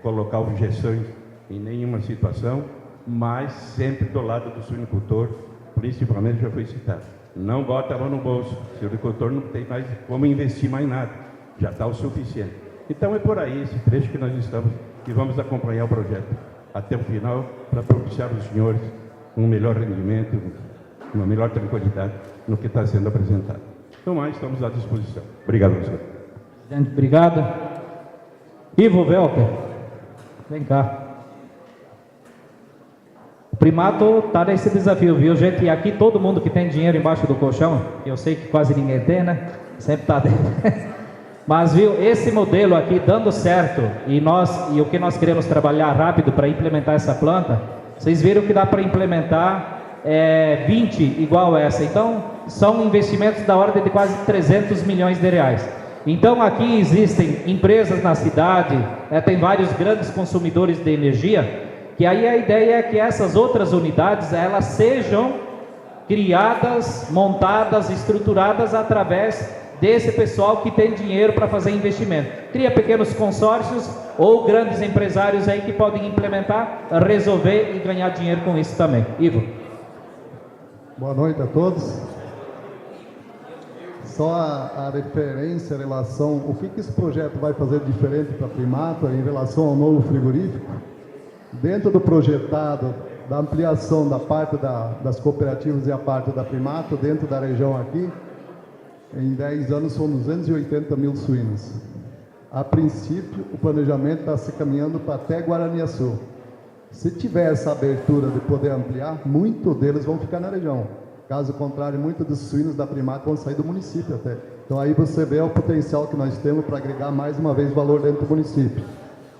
colocar objeções em nenhuma situação, mas sempre do lado do suinicultor, principalmente já foi citado. Não bota a mão no bolso, o suinicultor não tem mais como investir mais nada, já está o suficiente. Então é por aí esse trecho que nós estamos e vamos acompanhar o projeto até o final para propiciar aos senhores um melhor rendimento, uma melhor tranquilidade no que está sendo apresentado. Então, mais estamos à disposição. Obrigado, senhor. Presidente, obrigado. Ivo Velker, vem cá. O Primato está nesse desafio, viu, gente? E aqui todo mundo que tem dinheiro embaixo do colchão, eu sei que quase ninguém tem, né? Sempre está dentro. Mas, viu, esse modelo aqui dando certo, e o que nós queremos trabalhar rápido para implementar essa planta, vocês viram que dá para implementar 20 igual essa. Então, são investimentos da ordem de quase 300 milhões de reais. Então, aqui existem empresas na cidade, tem vários grandes consumidores de energia, que aí a ideia é que essas outras unidades, elas sejam criadas, montadas, estruturadas através desse pessoal que tem dinheiro para fazer investimento. Cria pequenos consórcios ou grandes empresários aí que podem implementar, resolver e ganhar dinheiro com isso também. Ivo. Boa noite a todos. Só a referência em relação, o que esse projeto vai fazer diferente para a Primato em relação ao novo frigorífico? Dentro do projetado, da ampliação da parte das cooperativas e a parte da Primato, dentro da região aqui, em 10 anos são 280 mil suínos. A princípio, o planejamento está se caminhando para até Guaraniaçu. Se tiver essa abertura de poder ampliar, muitos deles vão ficar na região. Caso contrário, muitos dos suínos da Primato vão sair do município até. Então aí você vê o potencial que nós temos para agregar mais uma vez valor dentro do município.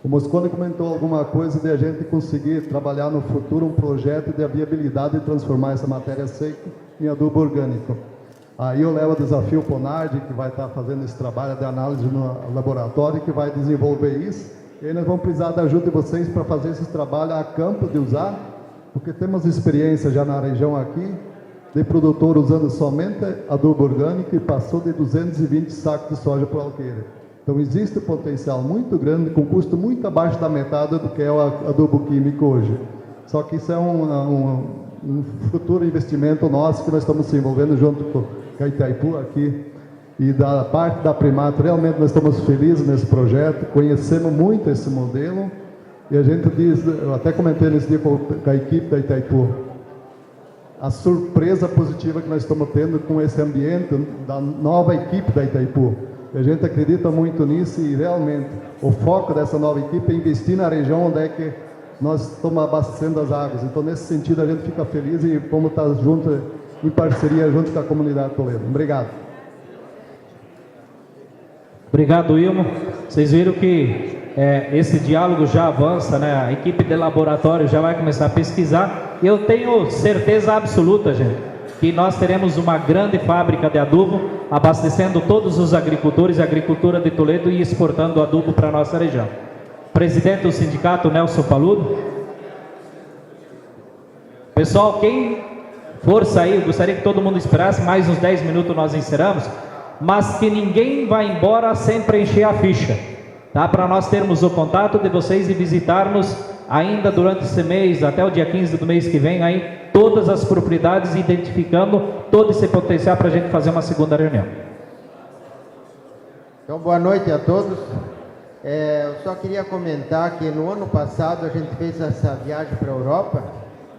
O Moscone comentou alguma coisa de a gente conseguir trabalhar no futuro um projeto de viabilidade de transformar essa matéria seca em adubo orgânico. Aí eu levo o desafio para o Nardi, que vai estar fazendo esse trabalho de análise no laboratório, que vai desenvolver isso. E aí nós vamos precisar da ajuda de vocês para fazer esse trabalho a campo de usar, porque temos experiência já na região aqui, de produtor usando somente adubo orgânico e passou de 220 sacos de soja por alqueire. Então existe um potencial muito grande, com custo muito abaixo da metade do que é o adubo químico hoje. Só que isso é um futuro investimento nosso que nós estamos se envolvendo junto com a Itaipu aqui. E da parte da Primato, realmente nós estamos felizes nesse projeto, conhecemos muito esse modelo. E a gente diz, eu até comentei nesse dia com a equipe da Itaipu, a surpresa positiva que nós estamos tendo com esse ambiente da nova equipe da Itaipu. E a gente acredita muito nisso e realmente o foco dessa nova equipe é investir na região onde é que nós estamos abastecendo as águas. Então, nesse sentido, a gente fica feliz e vamos estar juntos, em parceria, junto com a comunidade Toledo. Obrigado. Obrigado, Ilmo. Vocês viram que esse diálogo já avança, né? A equipe de laboratório já vai começar a pesquisar. E eu tenho certeza absoluta, gente, que nós teremos uma grande fábrica de adubo, abastecendo todos os agricultores e a agricultura de Toledo e exportando adubo para a nossa região. Presidente do sindicato, Nelson Paludo. Pessoal, quem for sair, gostaria que todo mundo esperasse, mais uns 10 minutos nós encerramos, mas que ninguém vá embora sem preencher a ficha, tá? Para nós termos o contato de vocês e visitarmos ainda durante esse mês, até o dia 15 do mês que vem, aí, todas as propriedades, identificando todo esse potencial para a gente fazer uma segunda reunião. Então, boa noite a todos. Eu só queria comentar que no ano passado a gente fez essa viagem para a Europa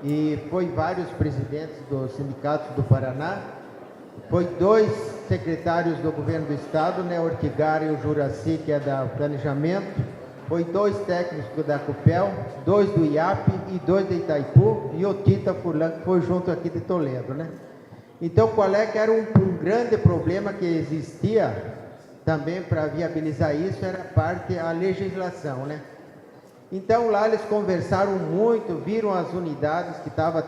e foi vários presidentes dos sindicatos do Paraná, foi 2 secretários do governo do estado, né, Ortigar e o Juraci, que é da planejamento, foi 2 técnicos da CUPEL, 2 do IAP e 2 da Itaipu, e o Tita Furlan, que foi junto aqui de Toledo, né? Então, qual é que era um grande problema que existia também para viabilizar isso, era a legislação, né? Então, lá eles conversaram muito, viram as unidades que estavam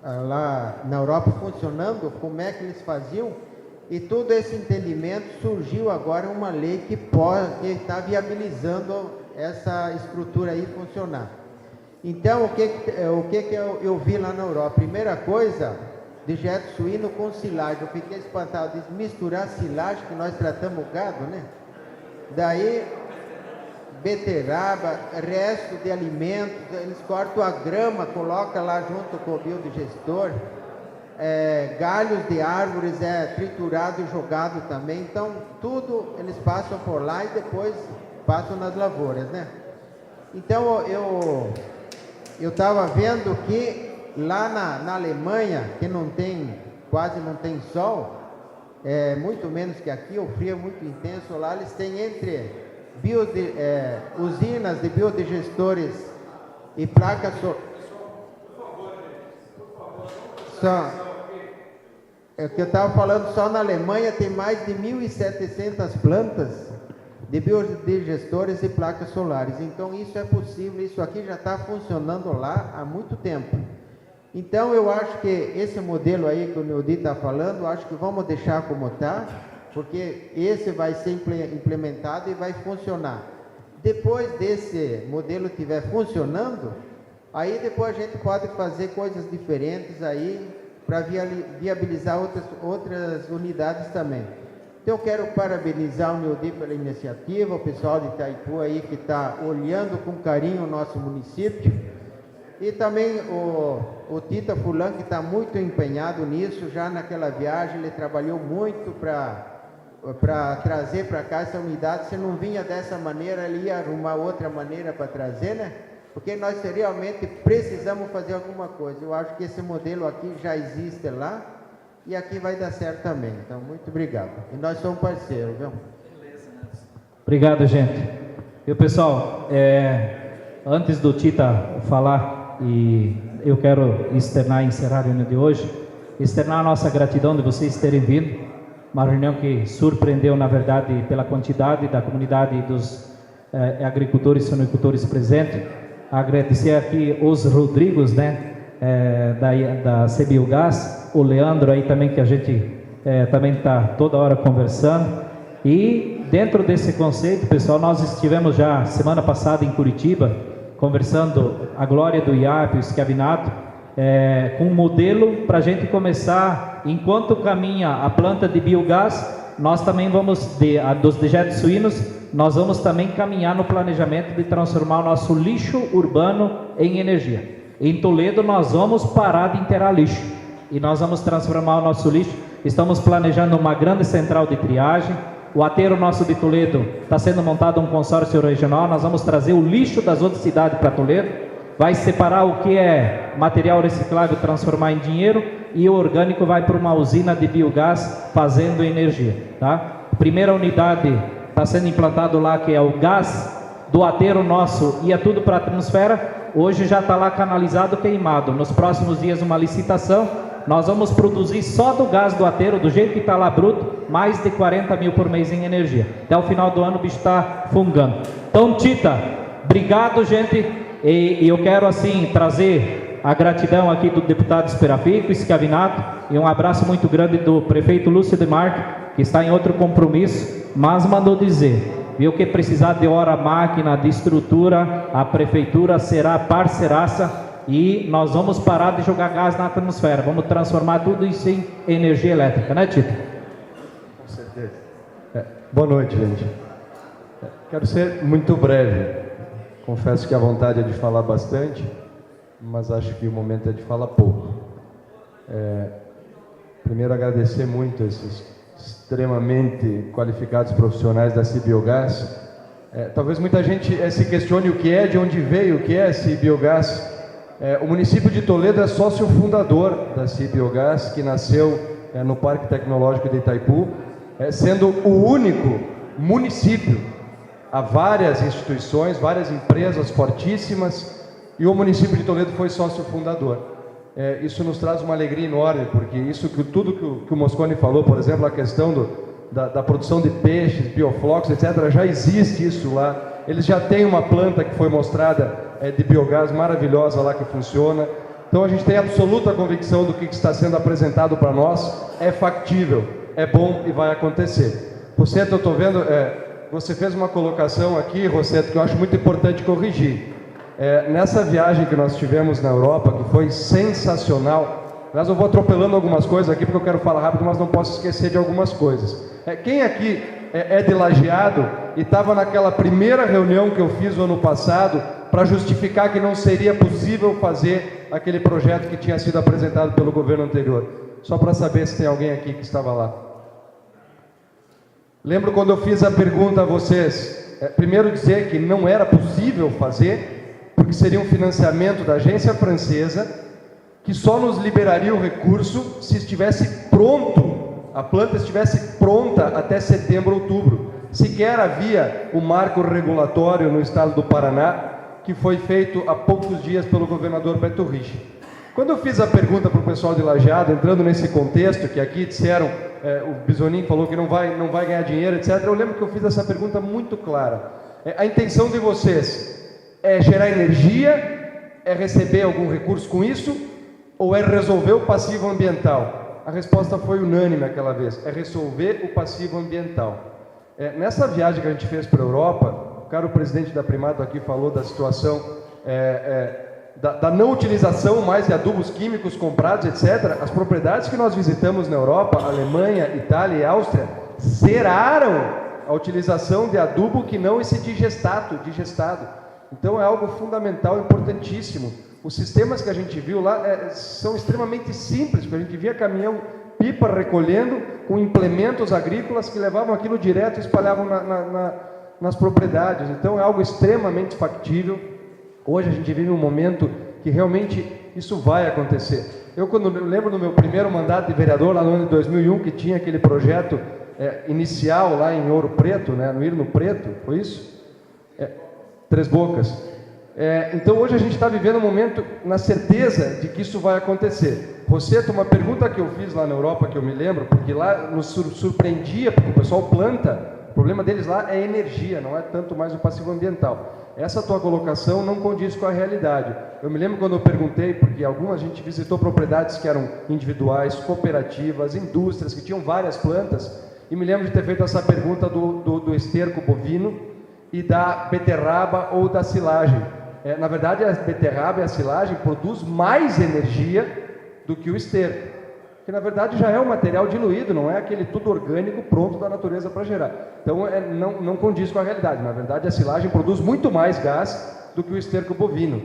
lá na Europa funcionando, como é que eles faziam, e todo esse entendimento surgiu agora uma lei que está viabilizando essa estrutura aí funcionar. Então, o que eu vi lá na Europa? Primeira coisa, dejeto suíno com silagem. Eu fiquei espantado de misturar silagem, que nós tratamos o gado, né? Daí, beterraba, resto de alimentos, eles cortam a grama, colocam lá junto com o biodigestor, galhos de árvores triturado e jogado também. Então, tudo eles passam por lá e depois passam nas lavouras, né? Então, eu estava vendo que lá na Alemanha, que quase não tem sol, muito menos que aqui, o frio é muito intenso lá, eles têm entre usinas de biodigestores e placas que eu estava falando, só na Alemanha tem mais de 1.700 plantas de biodigestores e placas solares. Então isso é possível, isso aqui já está funcionando lá há muito tempo. Então eu acho que esse modelo aí que o Neudi está falando, eu acho que vamos deixar como está, porque esse vai ser implementado e vai funcionar. Depois desse modelo estiver funcionando, aí depois a gente pode fazer coisas diferentes aí para viabilizar outras unidades também. Então eu quero parabenizar o Neudi pela iniciativa, o pessoal de Itaipu aí que está olhando com carinho o nosso município, e também o Tita Fulan, que está muito empenhado nisso. Já naquela viagem ele trabalhou muito para trazer para cá essa unidade. Se não vinha dessa maneira, ele ia arrumar outra maneira para trazer, né? Porque nós realmente precisamos fazer alguma coisa. Eu acho que esse modelo aqui já existe lá e aqui vai dar certo também. Então, muito obrigado. E nós somos parceiros, viu? Obrigado, gente. E o pessoal, antes do Tita falar, e eu quero encerrar a reunião de hoje, externar a nossa gratidão de vocês terem vindo. Uma reunião que surpreendeu, na verdade, pela quantidade da comunidade dos agricultores e sonocultores presentes. Agradecer aqui os Rodrigos, né, da CBiogás, o Leandro aí também, que a gente também está toda hora conversando. E dentro desse conceito, pessoal, nós estivemos já semana passada em Curitiba, conversando a glória do IAP, o escavinato, com um modelo para a gente começar, enquanto caminha a planta de biogás, nós também vamos, dos dejetos suínos, nós vamos também caminhar no planejamento de transformar o nosso lixo urbano em energia. Em Toledo nós vamos parar de enterrar lixo e nós vamos transformar o nosso lixo. Estamos planejando uma grande central de triagem. O aterro nosso de Toledo está sendo montado um consórcio regional. Nós vamos trazer o lixo das outras cidades para Toledo. Vai separar o que é material reciclável, transformar em dinheiro, e o orgânico vai para uma usina de biogás fazendo energia, tá? A primeira unidade está sendo implantado lá, que é o gás do aterro nosso, ia tudo para a atmosfera. Hoje já está lá canalizado, queimado. Nos próximos dias uma licitação, nós vamos produzir só do gás do aterro, do jeito que está lá bruto, mais de 40 mil por mês em energia. Até o final do ano o bicho está fungando. Então, Tita, obrigado, gente. E eu quero assim trazer a gratidão aqui do deputado Esperafico, Escavinato, e um abraço muito grande do prefeito Lúcio de Marco, que está em outro compromisso, mas mandou dizer, viu, que precisar de hora, máquina, de estrutura, a prefeitura será parceiraça e nós vamos parar de jogar gás na atmosfera, vamos transformar tudo isso em energia elétrica, né, Tito? Com certeza. Boa noite, gente. Quero ser muito breve. Confesso que a vontade é de falar bastante, mas acho que o momento é de falar pouco. Primeiro, agradecer muito esses extremamente qualificados profissionais da CBiogás. Talvez muita gente se questione o que é, de onde veio, o que é a CBiogás. O município de Toledo é sócio fundador da CBiogás, que nasceu no Parque Tecnológico de Itaipu, sendo o único município. Há várias instituições, várias empresas fortíssimas, e o município de Toledo foi sócio fundador. Isso nos traz uma alegria enorme, porque tudo que o Mosconi falou, por exemplo, a questão da produção de peixes, bioflocos, etc., já existe isso lá. Eles já têm uma planta que foi mostrada de biogás maravilhosa lá, que funciona. Então a gente tem absoluta convicção do que está sendo apresentado para nós, é factível, é bom e vai acontecer. Por certo, eu estou vendo... você fez uma colocação aqui, Rosseto, que eu acho muito importante corrigir. Nessa viagem que nós tivemos na Europa, que foi sensacional, aliás, eu vou atropelando algumas coisas aqui, porque eu quero falar rápido, mas não posso esquecer de algumas coisas. Quem aqui é de Lajeado e estava naquela primeira reunião que eu fiz no ano passado para justificar que não seria possível fazer aquele projeto que tinha sido apresentado pelo governo anterior? Só para saber se tem alguém aqui que estava lá. Lembro quando eu fiz a pergunta a vocês, primeiro dizer que não era possível fazer, porque seria um financiamento da agência francesa, que só nos liberaria o recurso se estivesse pronto, a planta estivesse pronta até setembro, outubro. Sequer havia o marco regulatório no estado do Paraná, que foi feito há poucos dias pelo governador Beto Richa. Quando eu fiz a pergunta para o pessoal de Lajeado, entrando nesse contexto, que aqui disseram, o Bisonin falou que não vai ganhar dinheiro, etc., eu lembro que eu fiz essa pergunta muito clara. A intenção de vocês é gerar energia, é receber algum recurso com isso, ou é resolver o passivo ambiental? A resposta foi unânime aquela vez, é resolver o passivo ambiental. Nessa viagem que a gente fez para a Europa, o caro presidente da Primato aqui falou da situação da não utilização mais de adubos químicos comprados, etc. As propriedades que nós visitamos na Europa, Alemanha, Itália e Áustria, zeraram a utilização de adubo que não esse digestado. Então é algo fundamental, importantíssimo. Os sistemas que a gente viu lá são extremamente simples, porque a gente via caminhão pipa recolhendo com implementos agrícolas que levavam aquilo direto e espalhavam nas propriedades. Então é algo extremamente factível. Hoje a gente vive um momento que realmente isso vai acontecer. Eu lembro do meu primeiro mandato de vereador, lá no ano de 2001, que tinha aquele projeto inicial lá em Ouro Preto, né, no Irno Preto, foi isso? Três Bocas. Então hoje a gente está vivendo um momento na certeza de que isso vai acontecer. Rosseto, uma pergunta que eu fiz lá na Europa, que eu me lembro, porque lá nos surpreendia, porque o pessoal planta, o problema deles lá é energia, não é tanto mais o passivo ambiental. Essa tua colocação não condiz com a realidade. Eu me lembro quando eu perguntei, porque a gente visitou propriedades que eram individuais, cooperativas, indústrias, que tinham várias plantas, e me lembro de ter feito essa pergunta do esterco bovino e da beterraba ou da silagem. Na verdade, a beterraba e a silagem produzem mais energia do que o esterco, que na verdade já é um material diluído, não é aquele tudo orgânico pronto da natureza para gerar. Então não condiz com a realidade. Na verdade, a silagem produz muito mais gás do que o esterco bovino.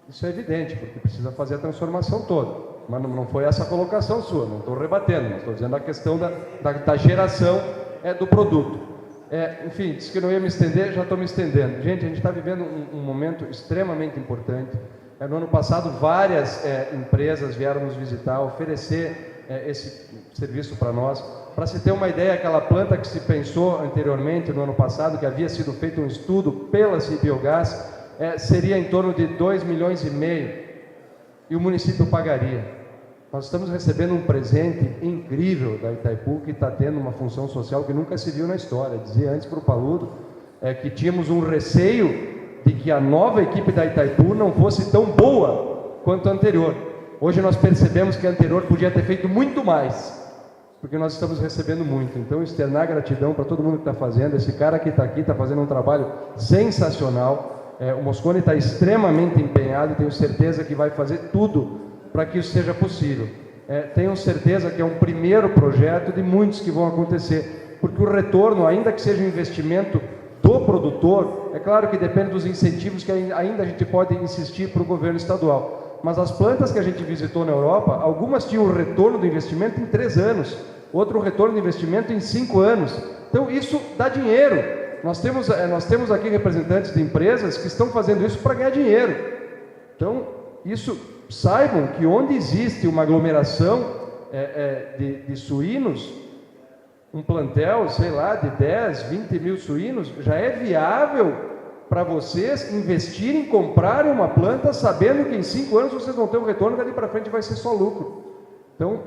Isso é evidente, porque precisa fazer a transformação toda. Mas não foi essa a colocação sua, não estou rebatendo, mas estou dizendo a questão da geração do produto. Enfim, disse que não ia me estender, já estou me estendendo. Gente, a gente está vivendo um momento extremamente importante. No ano passado, várias empresas vieram nos visitar, oferecer esse serviço para nós. Para se ter uma ideia, aquela planta que se pensou anteriormente, no ano passado, que havia sido feito um estudo pela Cibiogás, seria em torno de 2,5 milhões e o município pagaria. Nós estamos recebendo um presente incrível da Itaipu, que está tendo uma função social que nunca se viu na história. Dizia antes para o Paludo que tínhamos um receio de que a nova equipe da Itaipu não fosse tão boa quanto a anterior. Hoje nós percebemos que a anterior podia ter feito muito mais, porque nós estamos recebendo muito. Então, externar gratidão para todo mundo que está fazendo. Esse cara que está aqui está fazendo um trabalho sensacional. O Moscone está extremamente empenhado e tenho certeza que vai fazer tudo para que isso seja possível. Tenho certeza que é um primeiro projeto de muitos que vão acontecer, porque o retorno, ainda que seja um investimento do produtor, é claro que depende dos incentivos que ainda a gente pode insistir para o governo estadual. Mas as plantas que a gente visitou na Europa, algumas tinham o retorno do investimento em 3 anos, outro retorno do investimento em 5 anos. Então isso dá dinheiro. Nós temos aqui representantes de empresas que estão fazendo isso para ganhar dinheiro. Então, saibam que onde existe uma aglomeração de suínos, um plantel, sei lá, de 10, 20 mil suínos, já é viável para vocês investirem, comprarem uma planta, sabendo que em 5 anos vocês vão ter um retorno, dali para frente vai ser só lucro. Então,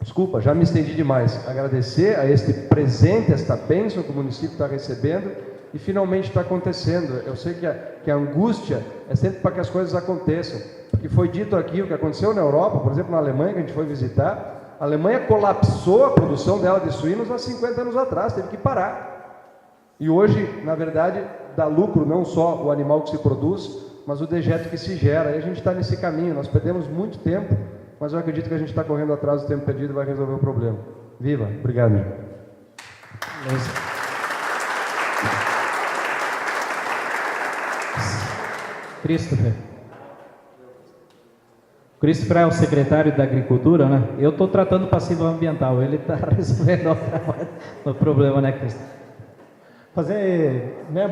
desculpa, já me estendi demais. Agradecer a este presente, esta bênção que o município está recebendo e finalmente está acontecendo. Eu sei que a angústia é sempre para que as coisas aconteçam. Porque foi dito aqui, o que aconteceu na Europa, por exemplo, na Alemanha, que a gente foi visitar, A Alemanha colapsou a produção dela de suínos há 50 anos atrás, teve que parar. E hoje, na verdade, dá lucro não só o animal que se produz, mas o dejeto que se gera. E a gente está nesse caminho, nós perdemos muito tempo, mas eu acredito que a gente está correndo atrás do tempo perdido e vai resolver o problema. Viva! Obrigado. Christopher é o secretário da Agricultura, né? Eu estou tratando passivo ambiental, ele está resolvendo o problema, né, Christopher?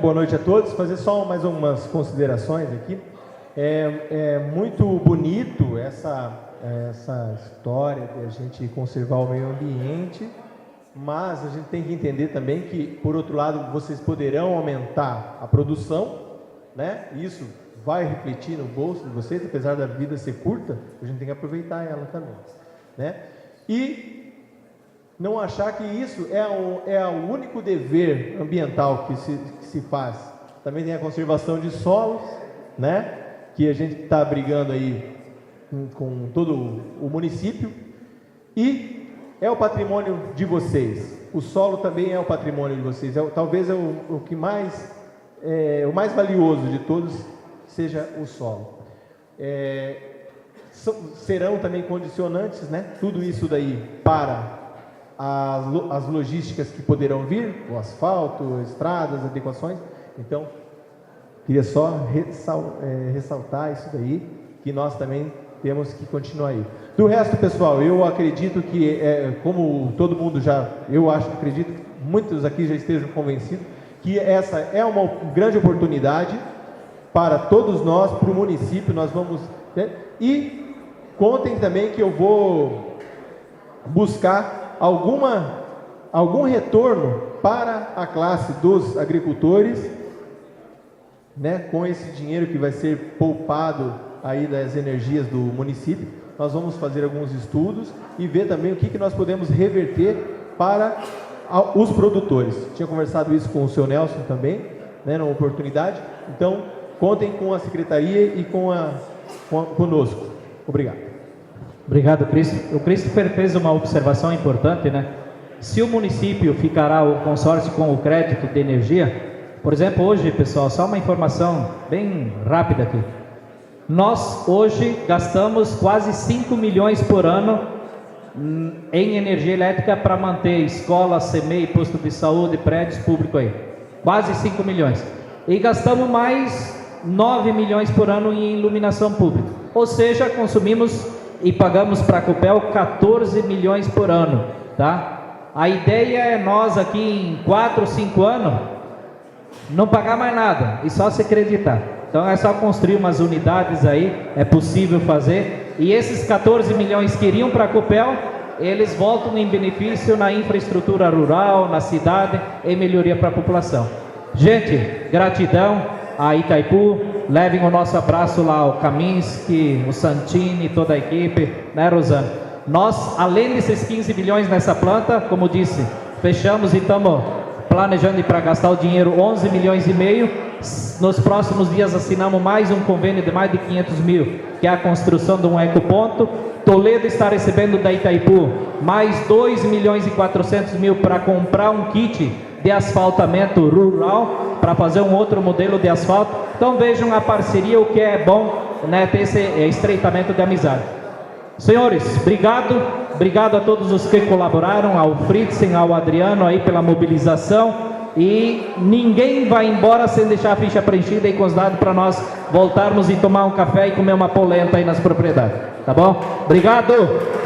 Boa noite a todos. Fazer só mais umas considerações aqui. É muito bonito essa história de a gente conservar o meio ambiente, mas a gente tem que entender também que, por outro lado, vocês poderão aumentar a produção, né? Isso vai refletir no bolso de vocês, apesar da vida ser curta, a gente tem que aproveitar ela também, né? E não achar que isso é o único dever ambiental que se faz. Também tem a conservação de solos, né? Que a gente está brigando aí com todo o município, e é o patrimônio de vocês. O solo também é o patrimônio de vocês. Talvez o que mais o mais valioso de todos seja o solo. Serão também condicionantes, né? Tudo isso daí para as logísticas que poderão vir, o asfalto, estradas, adequações. Então, queria só ressaltar isso daí, que nós também temos que continuar aí. Do resto, pessoal, eu acredito que, como todo mundo acredito que muitos aqui já estejam convencidos, que essa é uma grande oportunidade para todos nós, para o município. Nós vamos, né? E contem também que eu vou buscar algum retorno para a classe dos agricultores, né? Com esse dinheiro que vai ser poupado aí das energias do município. Nós vamos fazer alguns estudos e ver também o que nós podemos reverter para os produtores. Tinha conversado isso com o seu Nelson também, né, numa oportunidade. Então, contem com a secretaria e conosco. Obrigado. Obrigado, Christopher. O Christopher fez uma observação importante, né? Se o município ficará o consórcio com o crédito de energia, por exemplo, hoje, pessoal, só uma informação bem rápida aqui. Nós hoje gastamos quase 5 milhões por ano em energia elétrica para manter escola, CMEI, posto de saúde, prédios públicos aí. Quase 5 milhões. E gastamos mais 9 milhões por ano em iluminação pública. Ou seja, consumimos e pagamos para a Copel 14 milhões por ano, tá? A ideia é nós aqui em 4 ou 5 anos não pagar mais nada e só se acreditar. Então é só construir umas unidades aí, é possível fazer. E esses 14 milhões que iriam para a Copel, eles voltam em benefício na infraestrutura rural, na cidade, em melhoria para a população. Gente, gratidão a Itaipu, levem o nosso abraço lá ao Kaminski, o Santini, toda a equipe, né, Rosana? Nós, além desses 15 bilhões nessa planta, como disse, fechamos e estamos planejando ir para gastar o dinheiro 11 milhões e meio. Nos próximos dias assinamos mais um convênio de mais de 500 mil, que é a construção de um ecoponto. Toledo está recebendo da Itaipu mais 2 milhões e 400 mil para comprar um kit de asfaltamento rural, para fazer um outro modelo de asfalto. Então vejam a parceria, o que é bom, né, ter esse estreitamento de amizade. Senhores, obrigado a todos os que colaboraram, ao Fritzen, ao Adriano aí pela mobilização. E ninguém vai embora sem deixar a ficha preenchida e com os dados para nós voltarmos e tomar um café e comer uma polenta aí nas propriedades, tá bom? Obrigado!